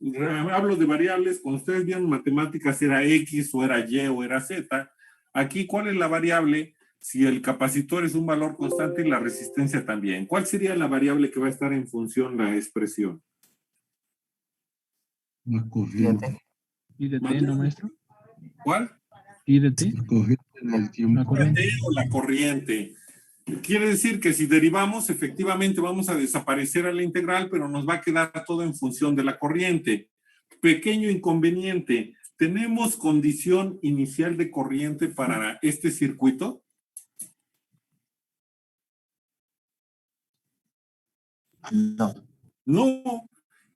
Speaker 1: Hablo de variables, cuando ustedes vieron matemáticas era X o era Y o era Z. Aquí, ¿cuál es la variable? Si el capacitor es un valor constante y la resistencia también. ¿Cuál sería la variable que va a estar en función la expresión?
Speaker 5: La corriente.
Speaker 2: ¿Y de T, no, maestro?
Speaker 1: ¿Cuál?
Speaker 2: ¿Y de T?
Speaker 5: La corriente del tiempo.
Speaker 2: La corriente.
Speaker 1: O la corriente. Quiere decir que si derivamos, efectivamente vamos a desaparecer a la integral, pero nos va a quedar todo en función de la corriente. Pequeño inconveniente. ¿Tenemos condición inicial de corriente para este circuito?
Speaker 4: No.
Speaker 1: No.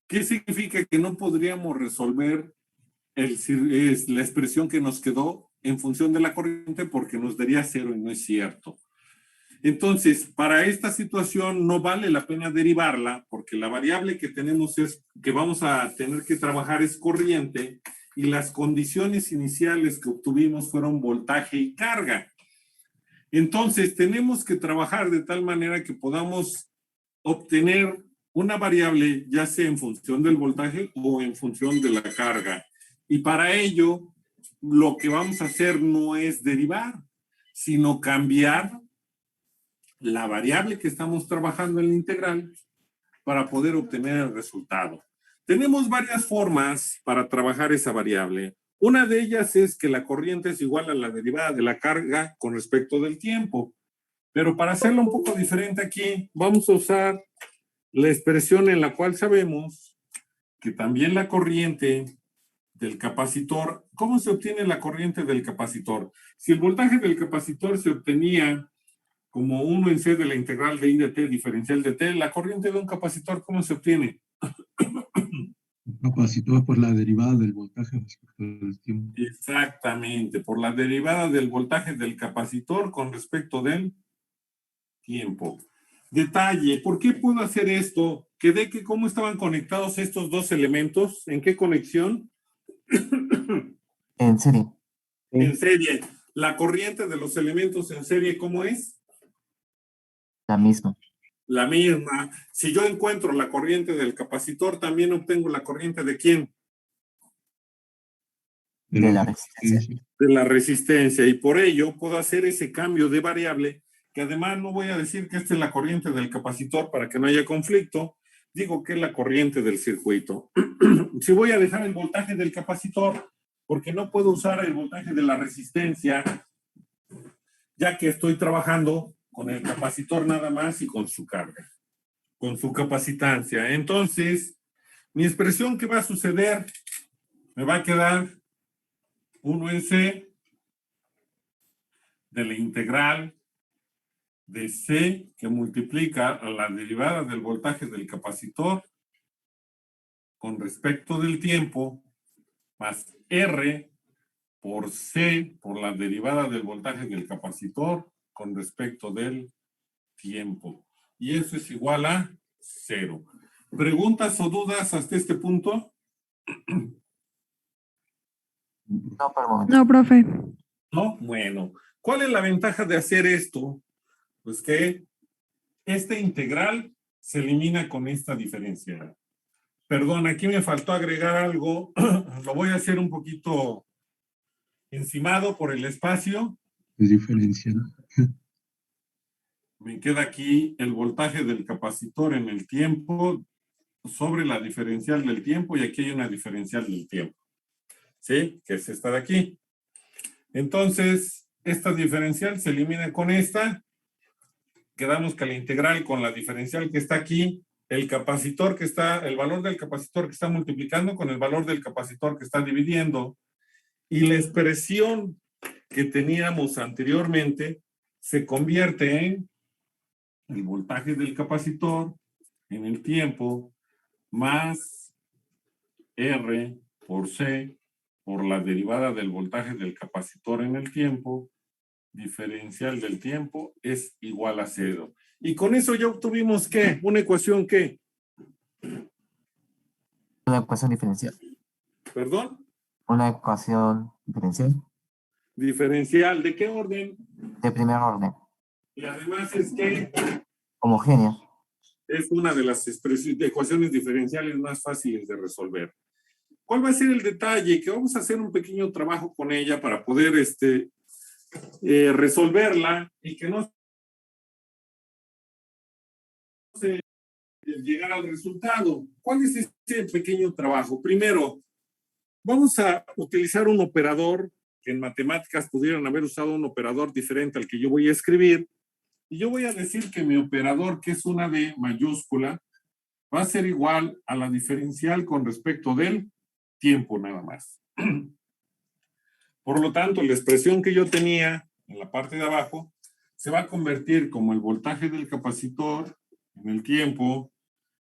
Speaker 1: ¿Qué significa que no podríamos resolver la expresión que nos quedó en función de la corriente porque nos daría cero y no es cierto? Entonces, para esta situación no vale la pena derivarla porque la variable que tenemos que vamos a tener que trabajar es corriente y las condiciones iniciales que obtuvimos fueron voltaje y carga. Entonces, tenemos que trabajar de tal manera que podamos obtener una variable ya sea en función del voltaje o en función de la carga. Y para ello, lo que vamos a hacer no es derivar, sino cambiar la variable que estamos trabajando en la integral para poder obtener el resultado. Tenemos varias formas para trabajar esa variable. Una de ellas es que la corriente es igual a la derivada de la carga con respecto del tiempo. Pero para hacerlo un poco diferente aquí, vamos a usar la expresión en la cual sabemos que también la corriente del capacitor, ¿cómo se obtiene la corriente del capacitor? Si el voltaje del capacitor se obtenía como 1 en C de la integral de I de T diferencial de T, la corriente de un capacitor, ¿cómo se obtiene?
Speaker 5: El capacitor por la derivada del voltaje respecto del tiempo.
Speaker 1: Exactamente, por la derivada del voltaje del capacitor con respecto del tiempo. Detalle, ¿por qué puedo hacer esto? Quedé que cómo estaban conectados estos dos elementos, ¿en qué conexión?
Speaker 4: En serie.
Speaker 1: En serie. La corriente de los elementos en serie, ¿cómo es?
Speaker 4: La misma.
Speaker 1: La misma. Si yo encuentro la corriente del capacitor, también obtengo la corriente de ¿quién?
Speaker 4: De la resistencia.
Speaker 1: De la resistencia. Y por ello puedo hacer ese cambio de variable, que además no voy a decir que esta es la corriente del capacitor para que no haya conflicto. Digo que es la corriente del circuito. Si voy a dejar el voltaje del capacitor, porque no puedo usar el voltaje de la resistencia, ya que estoy trabajando con el capacitor nada más y con su carga, con su capacitancia. Entonces, mi expresión que va a suceder, me va a quedar 1 en C de la integral de C que multiplica a la derivada del voltaje del capacitor con respecto del tiempo más R por C por la derivada del voltaje del capacitor con respecto del tiempo. Y eso es igual a 0. ¿Preguntas o dudas hasta este punto?
Speaker 4: No, por el momento.
Speaker 6: No, profe.
Speaker 1: ¿No? Bueno, ¿cuál es la ventaja de hacer esto? Pues que esta integral se elimina con esta diferencial. Perdón, aquí me faltó agregar algo. Lo voy a hacer un poquito encimado por el espacio.
Speaker 5: Es diferencial.
Speaker 1: Me queda aquí el voltaje del capacitor en el tiempo sobre la diferencial del tiempo y aquí hay una diferencial del tiempo. ¿Sí? Que es esta de aquí. Entonces, esta diferencial se elimina con esta. Quedamos que la integral con la diferencial que está aquí, el capacitor que está, el valor del capacitor que está multiplicando con el valor del capacitor que está dividiendo. Y la expresión que teníamos anteriormente se convierte en el voltaje del capacitor en el tiempo más R por C por la derivada del voltaje del capacitor en el tiempo, diferencial del tiempo es igual a 0. Y con eso ya obtuvimos ¿qué? Una ecuación ¿qué?
Speaker 4: Una ecuación diferencial.
Speaker 1: ¿Perdón?
Speaker 4: Una ecuación diferencial
Speaker 1: Diferencial ¿de qué orden?
Speaker 4: de primer orden.
Speaker 1: Y además es que
Speaker 4: Homogénea.
Speaker 1: es una de las ecuaciones diferenciales más fáciles de resolver. ¿Cuál va a ser el detalle? Que vamos a hacer un pequeño trabajo con ella para poder resolverla y que no se llegar al resultado. ¿Cuál es este pequeño trabajo? Primero, vamos a utilizar un operador que en matemáticas pudieran haber usado un operador diferente al que yo voy a escribir. Y yo voy a decir que mi operador, que es una D mayúscula, va a ser igual a la diferencial con respecto del tiempo nada más. Por lo tanto, la expresión que yo tenía en la parte de abajo se va a convertir como el voltaje del capacitor en el tiempo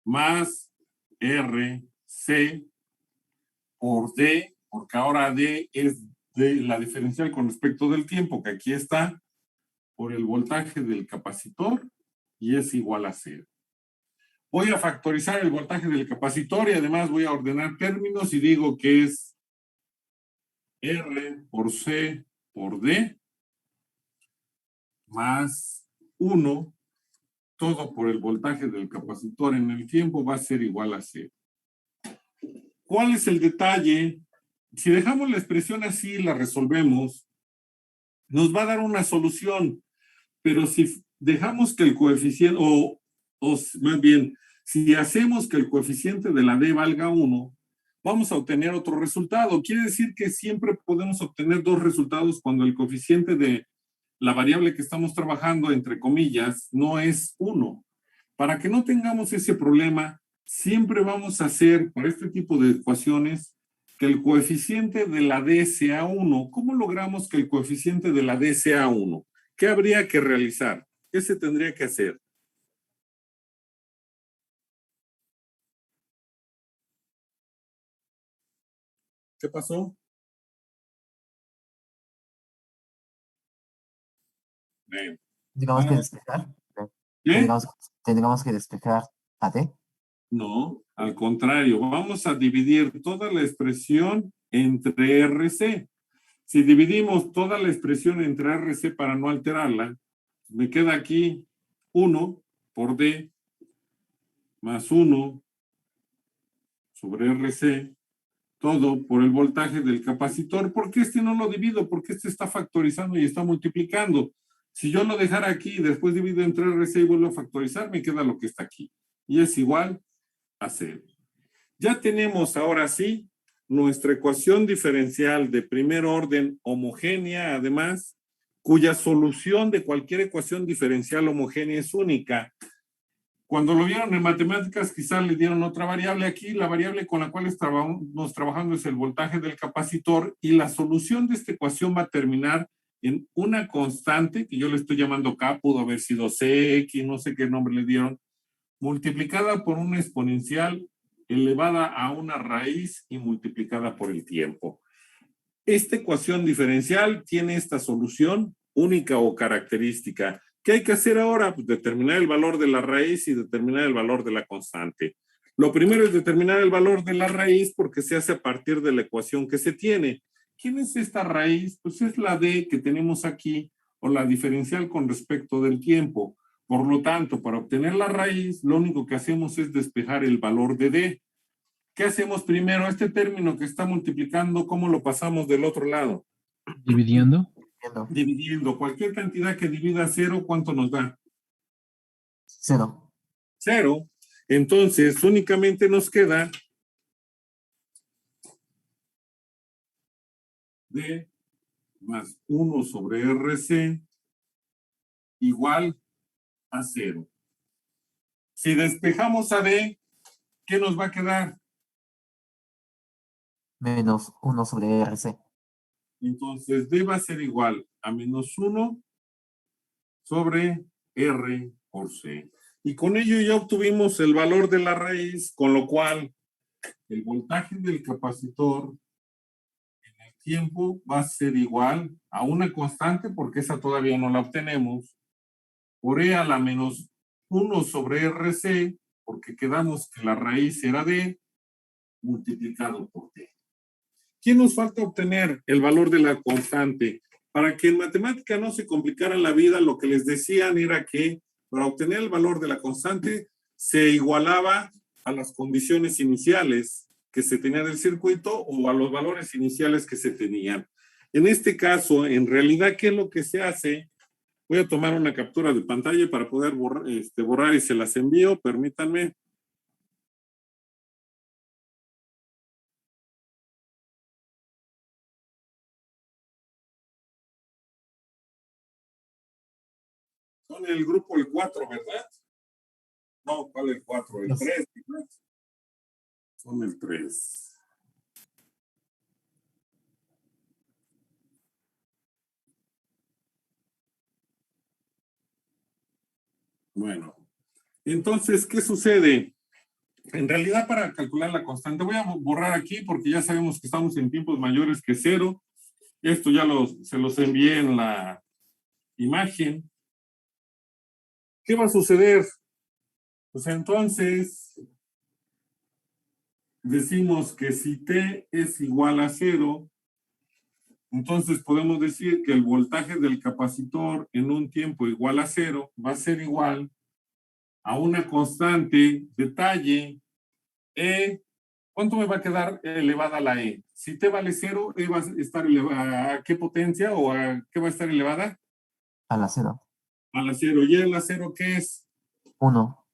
Speaker 1: más RC por D, porque ahora D es de la diferencial con respecto del tiempo, que aquí está, por el voltaje del capacitor y es igual a 0. Voy a factorizar el voltaje del capacitor y además voy a ordenar términos y digo que es R por C por D más 1, todo por el voltaje del capacitor en el tiempo va a ser igual a 0. ¿Cuál es el detalle? Si dejamos la expresión así y la resolvemos, nos va a dar una solución, pero si dejamos que el coeficiente, o más bien, si hacemos que el coeficiente de la D valga 1, vamos a obtener otro resultado. Quiere decir que siempre podemos obtener dos resultados cuando el coeficiente de la variable que estamos trabajando, entre comillas, no es 1. Para que no tengamos ese problema, siempre vamos a hacer, para este tipo de ecuaciones, que el coeficiente de la D sea 1. ¿Cómo logramos que el coeficiente de la D sea 1? ¿Qué habría que realizar? ¿Qué se tendría que hacer? ¿Qué pasó? Bien.
Speaker 4: Digamos que despejar.
Speaker 1: ¿Qué?
Speaker 4: Tendríamos que despejar a D.
Speaker 1: No, al contrario, vamos a dividir toda la expresión entre RC. Si dividimos toda la expresión entre RC para no alterarla, me queda aquí 1 por D más 1 sobre RC, todo por el voltaje del capacitor. ¿Por qué este no lo divido? Porque este está factorizando y está multiplicando. Si yo lo dejara aquí y después divido entre RC y vuelvo a factorizar, me queda lo que está aquí. Y es igual a 0. Ya tenemos ahora sí nuestra ecuación diferencial de primer orden homogénea, además, cuya solución de cualquier ecuación diferencial homogénea es única. Cuando lo vieron en matemáticas, quizás le dieron otra variable aquí. La variable con la cual estamos trabajando es el voltaje del capacitor y la solución de esta ecuación va a terminar en una constante, que yo le estoy llamando K, pudo haber sido C, X, no sé qué nombre le dieron, multiplicada por una exponencial elevada a una raíz y multiplicada por el tiempo. Esta ecuación diferencial tiene esta solución única o característica. ¿Qué hay que hacer ahora? Pues determinar el valor de la raíz y determinar el valor de la constante. Lo primero es determinar el valor de la raíz porque se hace a partir de la ecuación que se tiene. ¿Quién es esta raíz? Pues es la D que tenemos aquí o la diferencial con respecto del tiempo. Por lo tanto, para obtener la raíz, lo único que hacemos es despejar el valor de D. ¿Qué hacemos primero? Este término que está multiplicando, ¿cómo lo pasamos del otro lado?
Speaker 2: Dividiendo.
Speaker 1: Dividiendo. Cualquier cantidad que divida 0, ¿cuánto nos da?
Speaker 4: 0.
Speaker 1: 0. Entonces, únicamente nos queda D más 1 sobre RC igual a 0. Si despejamos a D, ¿qué nos va a quedar?
Speaker 4: Menos 1 sobre RC.
Speaker 1: Entonces, D va a ser igual a menos 1 sobre R por C. Y con ello ya obtuvimos el valor de la raíz, con lo cual el voltaje del capacitor en el tiempo va a ser igual a una constante, porque esa todavía no la obtenemos, por E a la menos 1 sobre RC, porque quedamos que la raíz era D, multiplicado por T. ¿Qué nos falta obtener? El valor de la constante. Para que en matemática no se complicara la vida, lo que les decían era que para obtener el valor de la constante se igualaba a las condiciones iniciales que se tenían del circuito o a los valores iniciales que se tenían. En este caso, en realidad, ¿qué es lo que se hace? Voy a tomar una captura de pantalla para poder borrar y se las envío. Permítanme. Son el grupo el 4, ¿verdad? No, ¿cuál el 4? El 3. Son el 3. Bueno, entonces, ¿qué sucede? En realidad, para calcular la constante, voy a borrar aquí porque ya sabemos que estamos en tiempos mayores que 0. Esto ya se los envié en la imagen. ¿Qué va a suceder? Pues entonces, decimos que si t es igual a 0, entonces podemos decir que el voltaje del capacitor en un tiempo igual a 0 va a ser igual a una constante de talle E. ¿Cuánto me va a quedar elevada la E? Si t vale 0, E va a estar elevada ¿a qué potencia o a qué va a estar elevada?
Speaker 4: A la 0.
Speaker 1: A la 0. ¿Y a la 0 qué es?
Speaker 4: 1.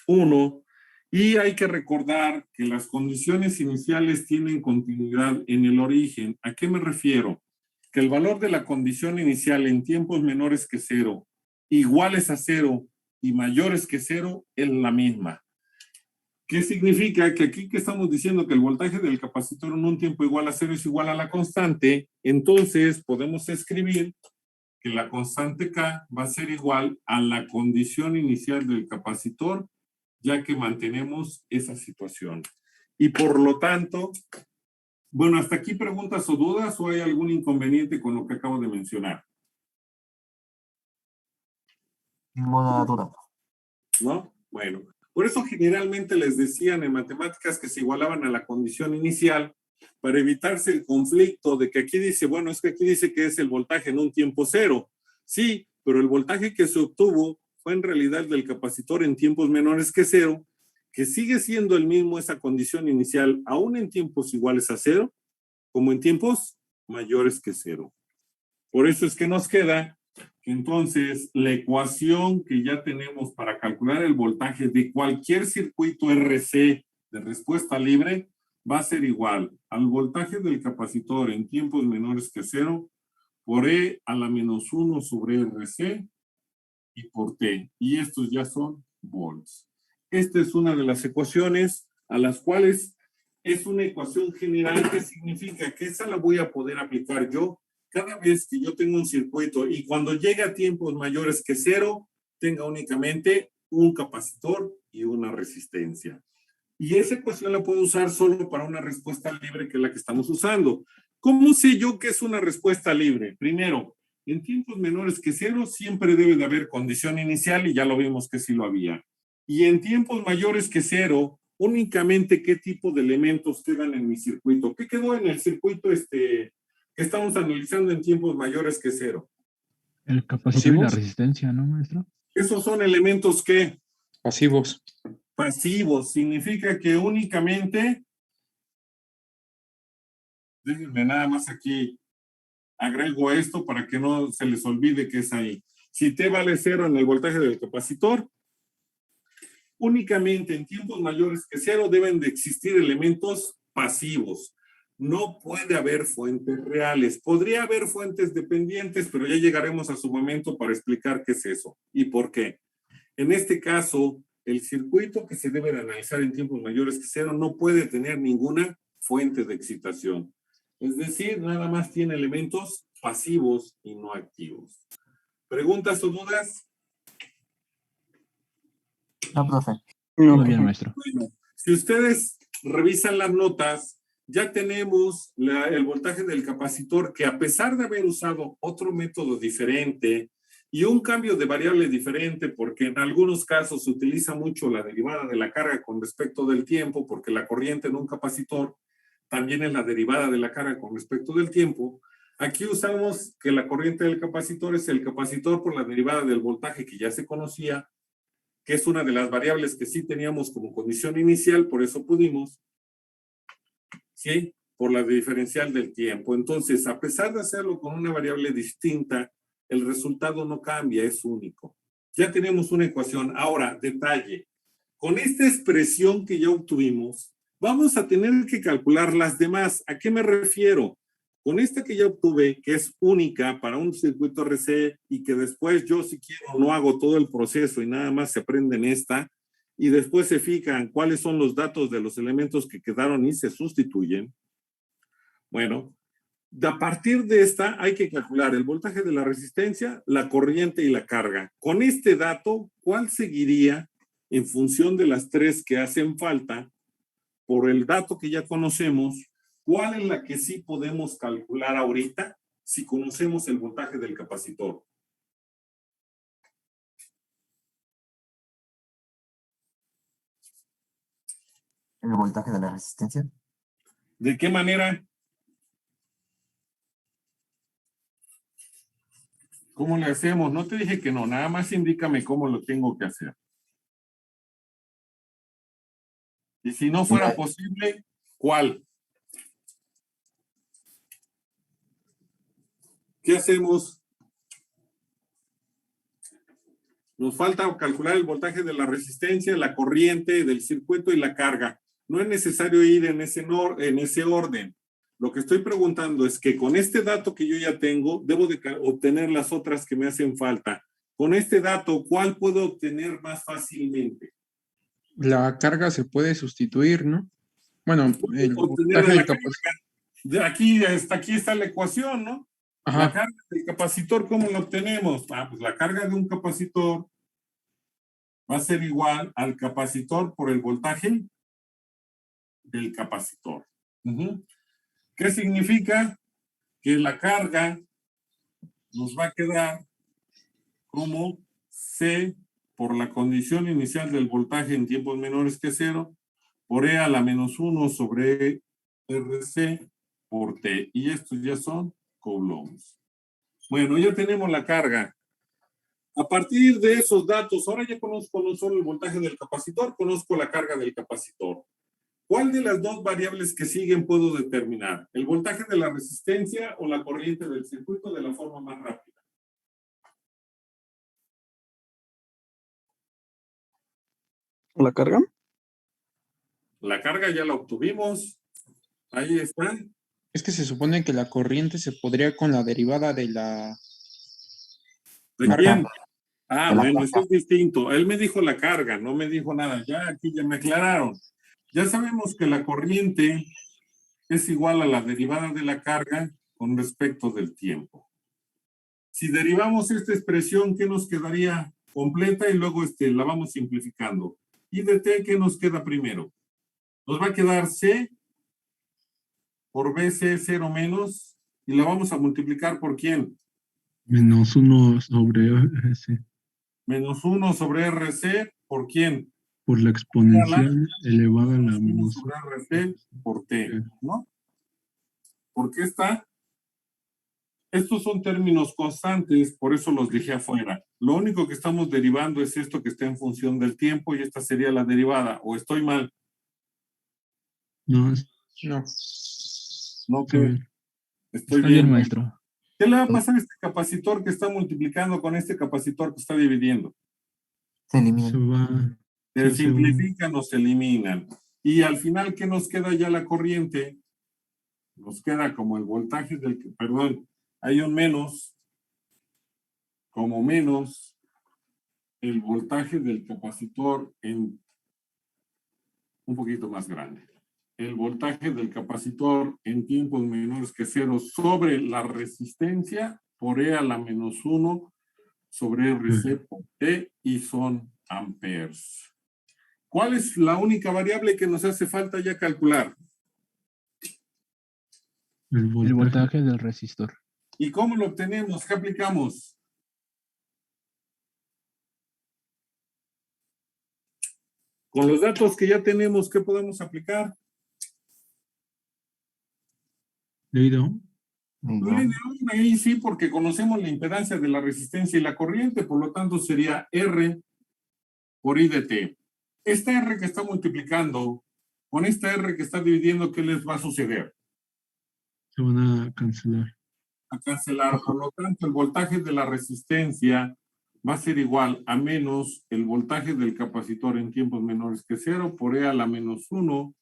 Speaker 1: 1. Y hay que recordar que las condiciones iniciales tienen continuidad en el origen. ¿A qué me refiero? Que el valor de la condición inicial en tiempos menores que 0, iguales a 0 y mayores que 0 es la misma. ¿Qué significa? Que aquí que estamos diciendo que el voltaje del capacitor en un tiempo igual a 0 es igual a la constante, entonces podemos escribir que la constante K va a ser igual a la condición inicial del capacitor, ya que mantenemos esa situación. Y por lo tanto, bueno, ¿hasta aquí preguntas o dudas o hay algún inconveniente con lo que acabo de mencionar?
Speaker 4: Ninguna duda.
Speaker 1: ¿No? Bueno, por eso generalmente les decían en matemáticas que se igualaban a la condición inicial para evitarse el conflicto de que aquí dice, bueno, es que aquí dice que es el voltaje en un tiempo 0. Sí, pero el voltaje que se obtuvo fue en realidad del capacitor en tiempos menores que 0, que sigue siendo el mismo esa condición inicial, aún en tiempos iguales a 0, como en tiempos mayores que 0. Por eso es que nos queda que entonces la ecuación que ya tenemos para calcular el voltaje de cualquier circuito RC de respuesta libre va a ser igual al voltaje del capacitor en tiempos menores que 0 por E a la menos 1 sobre RC y por T. Y estos ya son volts. Esta es una de las ecuaciones a las cuales es una ecuación general que significa que esa la voy a poder aplicar yo cada vez que yo tengo un circuito y cuando llegue a tiempos mayores que 0, tenga únicamente un capacitor y una resistencia. Y esa ecuación la puedo usar solo para una respuesta libre que es la que estamos usando. ¿Cómo sé yo que es una respuesta libre? Primero, en tiempos menores que 0 siempre debe de haber condición inicial y ya lo vimos que sí lo había. Y en tiempos mayores que 0, únicamente qué tipo de elementos quedan en mi circuito. ¿Qué quedó en el circuito que estamos analizando en tiempos mayores que 0?
Speaker 2: El capacitor y la
Speaker 3: ¿Pasivos?
Speaker 2: resistencia, ¿no, maestro?
Speaker 1: Esos son elementos que
Speaker 3: Pasivos.
Speaker 1: pasivos. Significa que únicamente, déjenme nada más aquí, agrego esto para que no se les olvide que es ahí. Si T vale 0 en el voltaje del capacitor, únicamente en tiempos mayores que 0 deben de existir elementos pasivos. No puede haber fuentes reales. Podría haber fuentes dependientes, pero ya llegaremos a su momento para explicar qué es eso y por qué. En este caso, el circuito que se debe analizar en tiempos mayores que 0 no puede tener ninguna fuente de excitación. Es decir, nada más tiene elementos pasivos y no activos. ¿Preguntas o dudas?
Speaker 4: No, profe.
Speaker 2: Todo bien, maestro.
Speaker 1: Bueno, si ustedes revisan las notas, ya tenemos el voltaje del capacitor que a pesar de haber usado otro método diferente y un cambio de variable diferente, porque en algunos casos se utiliza mucho la derivada de la carga con respecto del tiempo, porque la corriente en un capacitor también es la derivada de la carga con respecto del tiempo. Aquí usamos que la corriente del capacitor es el capacitor por la derivada del voltaje que ya se conocía, que es una de las variables que sí teníamos como condición inicial, por eso pudimos, ¿sí? Por la diferencial del tiempo. Entonces, a pesar de hacerlo con una variable distinta, el resultado no cambia, es único. Ya tenemos una ecuación. Ahora, detalle. Con esta expresión que ya obtuvimos, vamos a tener que calcular las demás. ¿A qué me refiero? Con esta que ya obtuve, que es única para un circuito RC y que después yo, si quiero, no hago todo el proceso y nada más se aprende en esta, y después se fijan cuáles son los datos de los elementos que quedaron y se sustituyen. Bueno, a partir de esta hay que calcular el voltaje de la resistencia, la corriente y la carga. Con este dato, ¿cuál seguiría en función de las tres que hacen falta? Por el dato que ya conocemos, ¿cuál es la que sí podemos calcular ahorita si conocemos el voltaje del capacitor?
Speaker 4: El voltaje de la resistencia.
Speaker 1: ¿De qué manera? ¿Cómo le hacemos? No te dije que no, nada más indícame cómo lo tengo que hacer. Y si no fuera posible, ¿cuál? ¿Qué hacemos? Nos falta calcular el voltaje de la resistencia, la corriente del circuito y la carga. No es necesario ir en ese orden. Lo que estoy preguntando es que con este dato que yo ya tengo, debo de obtener las otras que me hacen falta. Con este dato, ¿cuál puedo obtener más fácilmente?
Speaker 3: La carga se puede sustituir, ¿no? Bueno, el
Speaker 1: Obtener
Speaker 3: voltaje
Speaker 1: la
Speaker 3: del
Speaker 1: carga.
Speaker 3: capacitor.
Speaker 1: Aquí está la ecuación, ¿no? La
Speaker 3: Ajá,
Speaker 1: carga del capacitor, ¿cómo la obtenemos? Pues la carga de un capacitor va a ser igual al capacitor por el voltaje del capacitor. ¿Qué significa? Que la carga nos va a quedar como C por la condición inicial del voltaje en tiempos menores que 0 por E a la menos 1 sobre RC por T. Y estos ya son coulombs. Bueno, ya tenemos la carga. A partir de esos datos, ahora ya conozco no solo el voltaje del capacitor, conozco la carga del capacitor. ¿Cuál de las dos variables que siguen puedo determinar? ¿El voltaje de la resistencia o la corriente del circuito de la forma más rápida?
Speaker 7: ¿La carga?
Speaker 1: La carga ya la obtuvimos. Ahí está.
Speaker 3: es que se supone que la corriente se podría con la derivada de la
Speaker 1: ¿De
Speaker 4: La
Speaker 1: quién?
Speaker 4: carga.
Speaker 1: Ah,
Speaker 4: De la
Speaker 1: bueno,
Speaker 4: carga.
Speaker 1: eso es distinto. Él me dijo la carga, no me dijo nada. Ya aquí ya me aclararon. Ya sabemos que la corriente es igual a la derivada de la carga con respecto del tiempo. Si derivamos esta expresión, ¿qué nos quedaría completa? Y luego la vamos simplificando. ¿Y de T qué nos queda primero? Nos va a quedar C por BC 0 menos y la vamos a multiplicar por ¿quién?
Speaker 5: Menos 1 sobre S.
Speaker 1: Menos 1 sobre RC por ¿quién?
Speaker 5: Por la exponencial elevada a la
Speaker 1: Menos 1
Speaker 5: menos
Speaker 1: sobre RC por T, ¿no? ¿Por qué está? Estos son términos constantes, por eso los dejé afuera. Lo único que estamos derivando es esto que está en función del tiempo y esta sería la derivada. ¿O estoy mal?
Speaker 5: No,
Speaker 3: no.
Speaker 1: No,
Speaker 5: está
Speaker 1: que
Speaker 5: bien.
Speaker 1: estoy
Speaker 2: Está
Speaker 1: bien.
Speaker 2: bien, maestro.
Speaker 1: ¿Qué le va a pasar a este capacitor que está multiplicando con este capacitor que está dividiendo?
Speaker 4: Se elimina.
Speaker 5: Se va.
Speaker 1: Se
Speaker 5: se hace un-
Speaker 1: simplifican o se eliminan. Y al final, ¿qué nos queda ya la corriente? Nos queda como el voltaje perdón, hay un menos, como menos el voltaje del capacitor en un poquito más grande. El voltaje del capacitor en tiempos menores que 0 sobre la resistencia por E a la menos 1 sobre RC por T y son amperes. ¿Cuál es la única variable que nos hace falta ya calcular?
Speaker 5: El
Speaker 2: El
Speaker 5: voltaje.
Speaker 2: voltaje del resistor.
Speaker 1: ¿Y cómo lo obtenemos? ¿Qué aplicamos? Con los datos que ya tenemos, ¿qué podemos aplicar?
Speaker 5: Ley de Ohm.
Speaker 1: Bueno, ahí sí, porque conocemos la impedancia de la resistencia y la corriente, por lo tanto sería R por I de T. Esta R que está multiplicando con esta R que está dividiendo, ¿qué les va a suceder?
Speaker 5: Se van a cancelar.
Speaker 1: A cancelar. Por lo tanto, el voltaje de la resistencia va a ser igual a menos el voltaje del capacitor en tiempos menores que 0 por E a la menos 1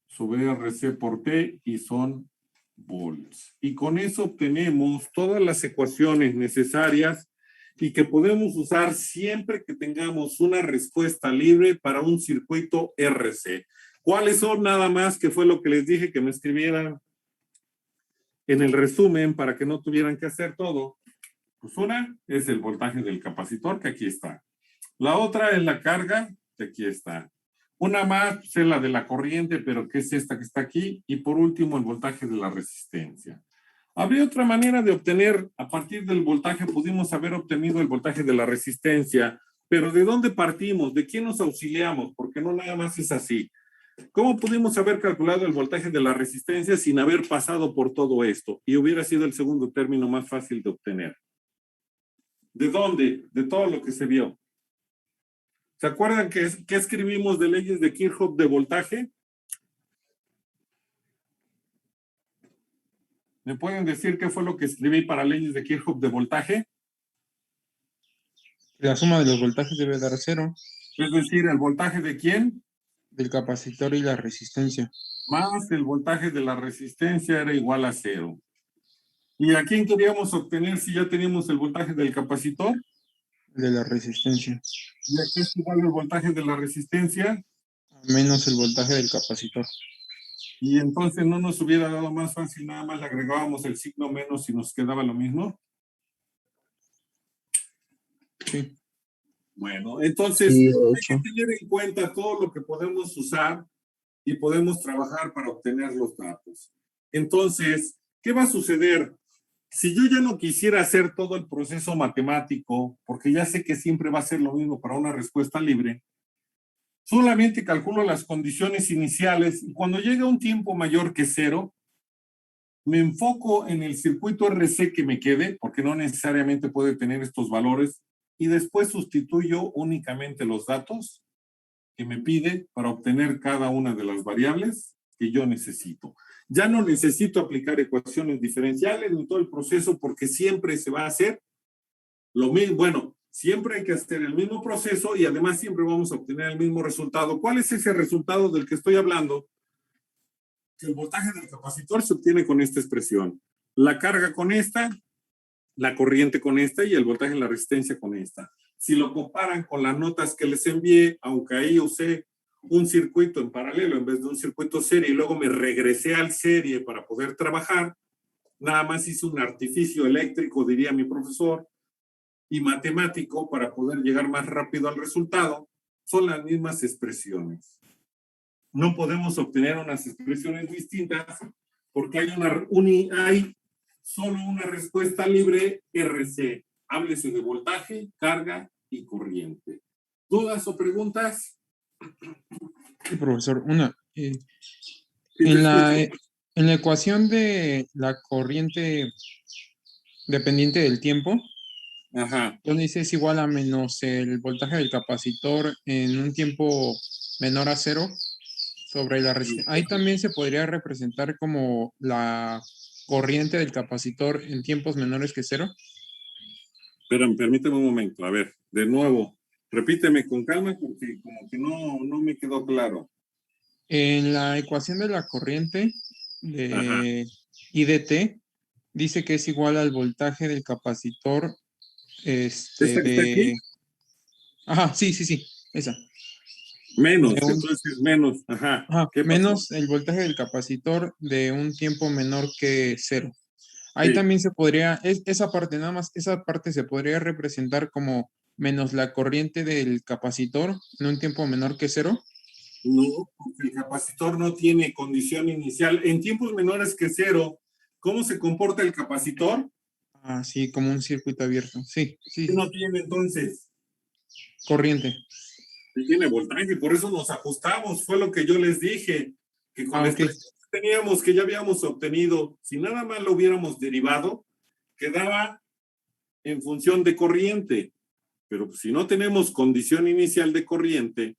Speaker 1: sobre RC por T y son volts. Y con eso obtenemos todas las ecuaciones necesarias y que podemos usar siempre que tengamos una respuesta libre para un circuito RC. ¿Cuáles son? Nada más, que fue lo que les dije que me escribieran en el resumen para que no tuvieran que hacer todo. Pues una es el voltaje del capacitor, que aquí está. La otra es la carga, que aquí está. Una más es la de la corriente, pero que es esta que está aquí. Y por último, el voltaje de la resistencia. Habría otra manera de obtener, a partir del voltaje, pudimos haber obtenido el voltaje de la resistencia, pero ¿de dónde partimos? ¿De quién nos auxiliamos? Porque no nada más es así. ¿Cómo pudimos haber calculado el voltaje de la resistencia sin haber pasado por todo esto? Y hubiera sido el segundo término más fácil de obtener. ¿De dónde? De todo lo que se vio. ¿Se acuerdan qué escribimos de leyes de Kirchhoff de voltaje? ¿Me pueden decir qué fue lo que escribí para leyes de Kirchhoff de voltaje?
Speaker 3: La suma de los voltajes debe dar 0,
Speaker 1: Es decir, ¿el voltaje de quién?
Speaker 3: del capacitor y la resistencia.
Speaker 1: Más el voltaje de la resistencia era igual a 0. ¿Y a quién queríamos obtener si ya teníamos el voltaje del capacitor?
Speaker 3: De la resistencia.
Speaker 1: ¿Y a qué es igual el voltaje de la resistencia?
Speaker 3: Menos el voltaje del capacitor.
Speaker 1: Y entonces no nos hubiera dado más fácil, nada más le agregábamos el signo menos y nos quedaba lo mismo.
Speaker 3: Sí.
Speaker 1: Bueno, entonces
Speaker 7: Sí, de
Speaker 1: hay
Speaker 7: hecho.
Speaker 1: que tener en cuenta todo lo que podemos usar y podemos trabajar para obtener los datos. Entonces, ¿qué va a suceder? Si yo ya no quisiera hacer todo el proceso matemático, porque ya sé que siempre va a ser lo mismo para una respuesta libre, solamente calculo las condiciones iniciales y cuando llegue a un tiempo mayor que 0, me enfoco en el circuito RC que me quede, porque no necesariamente puede tener estos valores, y después sustituyo únicamente los datos que me pide para obtener cada una de las variables que yo necesito. Ya no necesito aplicar ecuaciones diferenciales en todo el proceso porque siempre se va a hacer lo mismo. Bueno, siempre hay que hacer el mismo proceso y además siempre vamos a obtener el mismo resultado. ¿Cuál es ese resultado del que estoy hablando? Que el voltaje del capacitor se obtiene con esta expresión. La carga con esta, la corriente con esta y el voltaje de la resistencia con esta. Si lo comparan con las notas que les envié, aunque ahí usé un circuito en paralelo en vez de un circuito serie y luego me regresé al serie para poder trabajar, nada más hice un artificio eléctrico, diría mi profesor, y matemático para poder llegar más rápido al resultado. Son las mismas expresiones. No podemos obtener unas expresiones distintas porque hay solo una respuesta libre RC. Háblese de voltaje, carga y corriente. ¿Dudas o preguntas?
Speaker 3: Sí, profesor. En la ecuación de la corriente dependiente del tiempo,
Speaker 1: Ajá.
Speaker 3: donde dice es igual a menos el voltaje del capacitor en un tiempo menor a 0 sobre la resistencia. Ahí también se podría representar como la corriente del capacitor en tiempos menores que 0.
Speaker 1: Espérame, permíteme un momento. A ver, de nuevo, repíteme con calma porque como que no me quedó claro.
Speaker 3: En la ecuación de la corriente de I de T, dice que es igual al voltaje del capacitor
Speaker 1: ¿Esta que está aquí?
Speaker 3: Ajá, sí, esa.
Speaker 1: Menos,
Speaker 3: De un-
Speaker 1: entonces menos. Ajá.
Speaker 3: Ajá,
Speaker 1: ¿Qué pasó?
Speaker 3: menos el voltaje del capacitor de un tiempo menor que 0. Ahí
Speaker 1: Sí.
Speaker 3: también se podría, esa parte, nada más, esa parte se podría representar como menos la corriente del capacitor en un tiempo menor que 0.
Speaker 1: No, porque el capacitor no tiene condición inicial. En tiempos menores que 0, ¿cómo se comporta el capacitor?
Speaker 3: Ah, sí, como un circuito abierto. Sí,
Speaker 1: ¿Qué no tiene entonces?
Speaker 3: corriente.
Speaker 1: Sí tiene voltaje, por eso nos ajustamos. Fue lo que yo les dije, que con la
Speaker 3: Ok.
Speaker 1: expresión teníamos, que ya habíamos obtenido, si nada más lo hubiéramos derivado, quedaba en función de corriente. Pero si no tenemos condición inicial de corriente,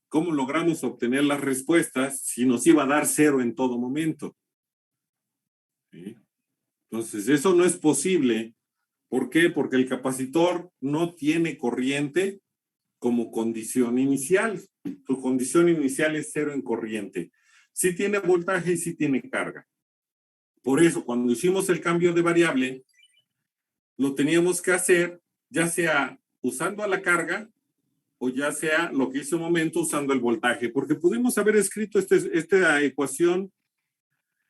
Speaker 1: ¿cómo logramos obtener las respuestas si nos iba a dar 0 en todo momento? ¿Sí? Entonces, eso no es posible. ¿Por qué? Porque el capacitor no tiene corriente como condición inicial. Su condición inicial es 0 en corriente. Sí tiene voltaje y sí tiene carga. Por eso, cuando hicimos el cambio de variable, lo teníamos que hacer ya sea usando a la carga o ya sea lo que hice un momento usando el voltaje, porque pudimos haber escrito esta ecuación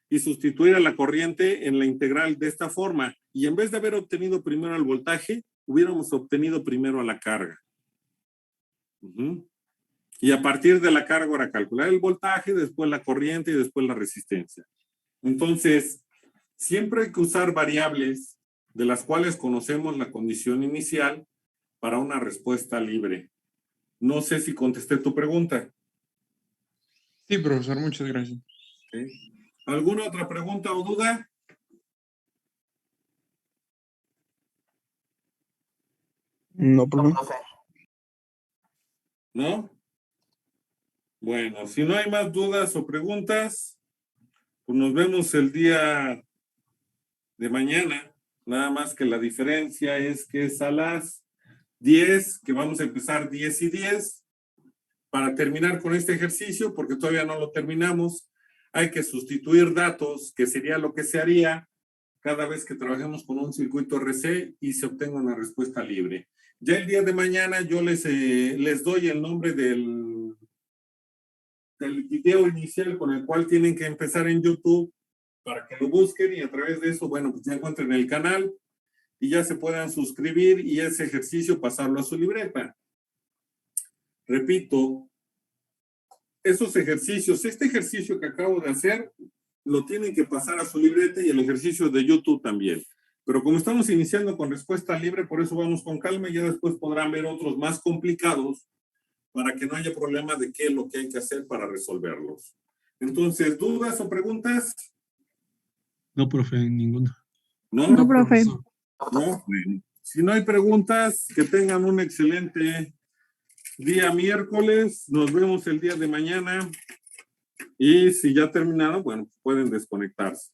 Speaker 1: y sustituir a la corriente en la integral de esta forma, y en vez de haber obtenido primero el voltaje, hubiéramos obtenido primero a la carga. Y a partir de la carga ahora calcular el voltaje, después la corriente y después la resistencia. Entonces, siempre hay que usar variables de las cuales conocemos la condición inicial para una respuesta libre. No sé si contesté tu pregunta.
Speaker 3: Sí, profesor, muchas gracias.
Speaker 1: ¿Sí? ¿Alguna otra pregunta o duda?
Speaker 7: No,
Speaker 4: No,
Speaker 7: profe.
Speaker 4: profe.
Speaker 1: ¿No? Bueno, si no hay más dudas o preguntas, pues nos vemos el día de mañana. Nada más que la diferencia es que es a las 10, que vamos a empezar 10 y 10. Para terminar con este ejercicio, porque todavía no lo terminamos, hay que sustituir datos, que sería lo que se haría cada vez que trabajemos con un circuito RC y se obtenga una respuesta libre. Ya el día de mañana yo les doy el nombre del video inicial con el cual tienen que empezar en YouTube para que lo busquen y a través de eso, bueno, pues ya encuentren el canal y ya se puedan suscribir y ese ejercicio pasarlo a su libreta. Repito, esos ejercicios, este ejercicio que acabo de hacer, lo tienen que pasar a su libreta y el ejercicio de YouTube también. Pero como estamos iniciando con respuesta libre, por eso vamos con calma y ya después podrán ver otros más complicados para que no haya problema de qué es lo que hay que hacer para resolverlos. Entonces, ¿dudas o preguntas?
Speaker 5: No, profe, ninguna.
Speaker 1: ¿No?
Speaker 6: No, profe.
Speaker 1: ¿No? Bueno, si no hay preguntas, que tengan un excelente día miércoles. Nos vemos el día de mañana. Y si ya terminaron, bueno, pueden desconectarse.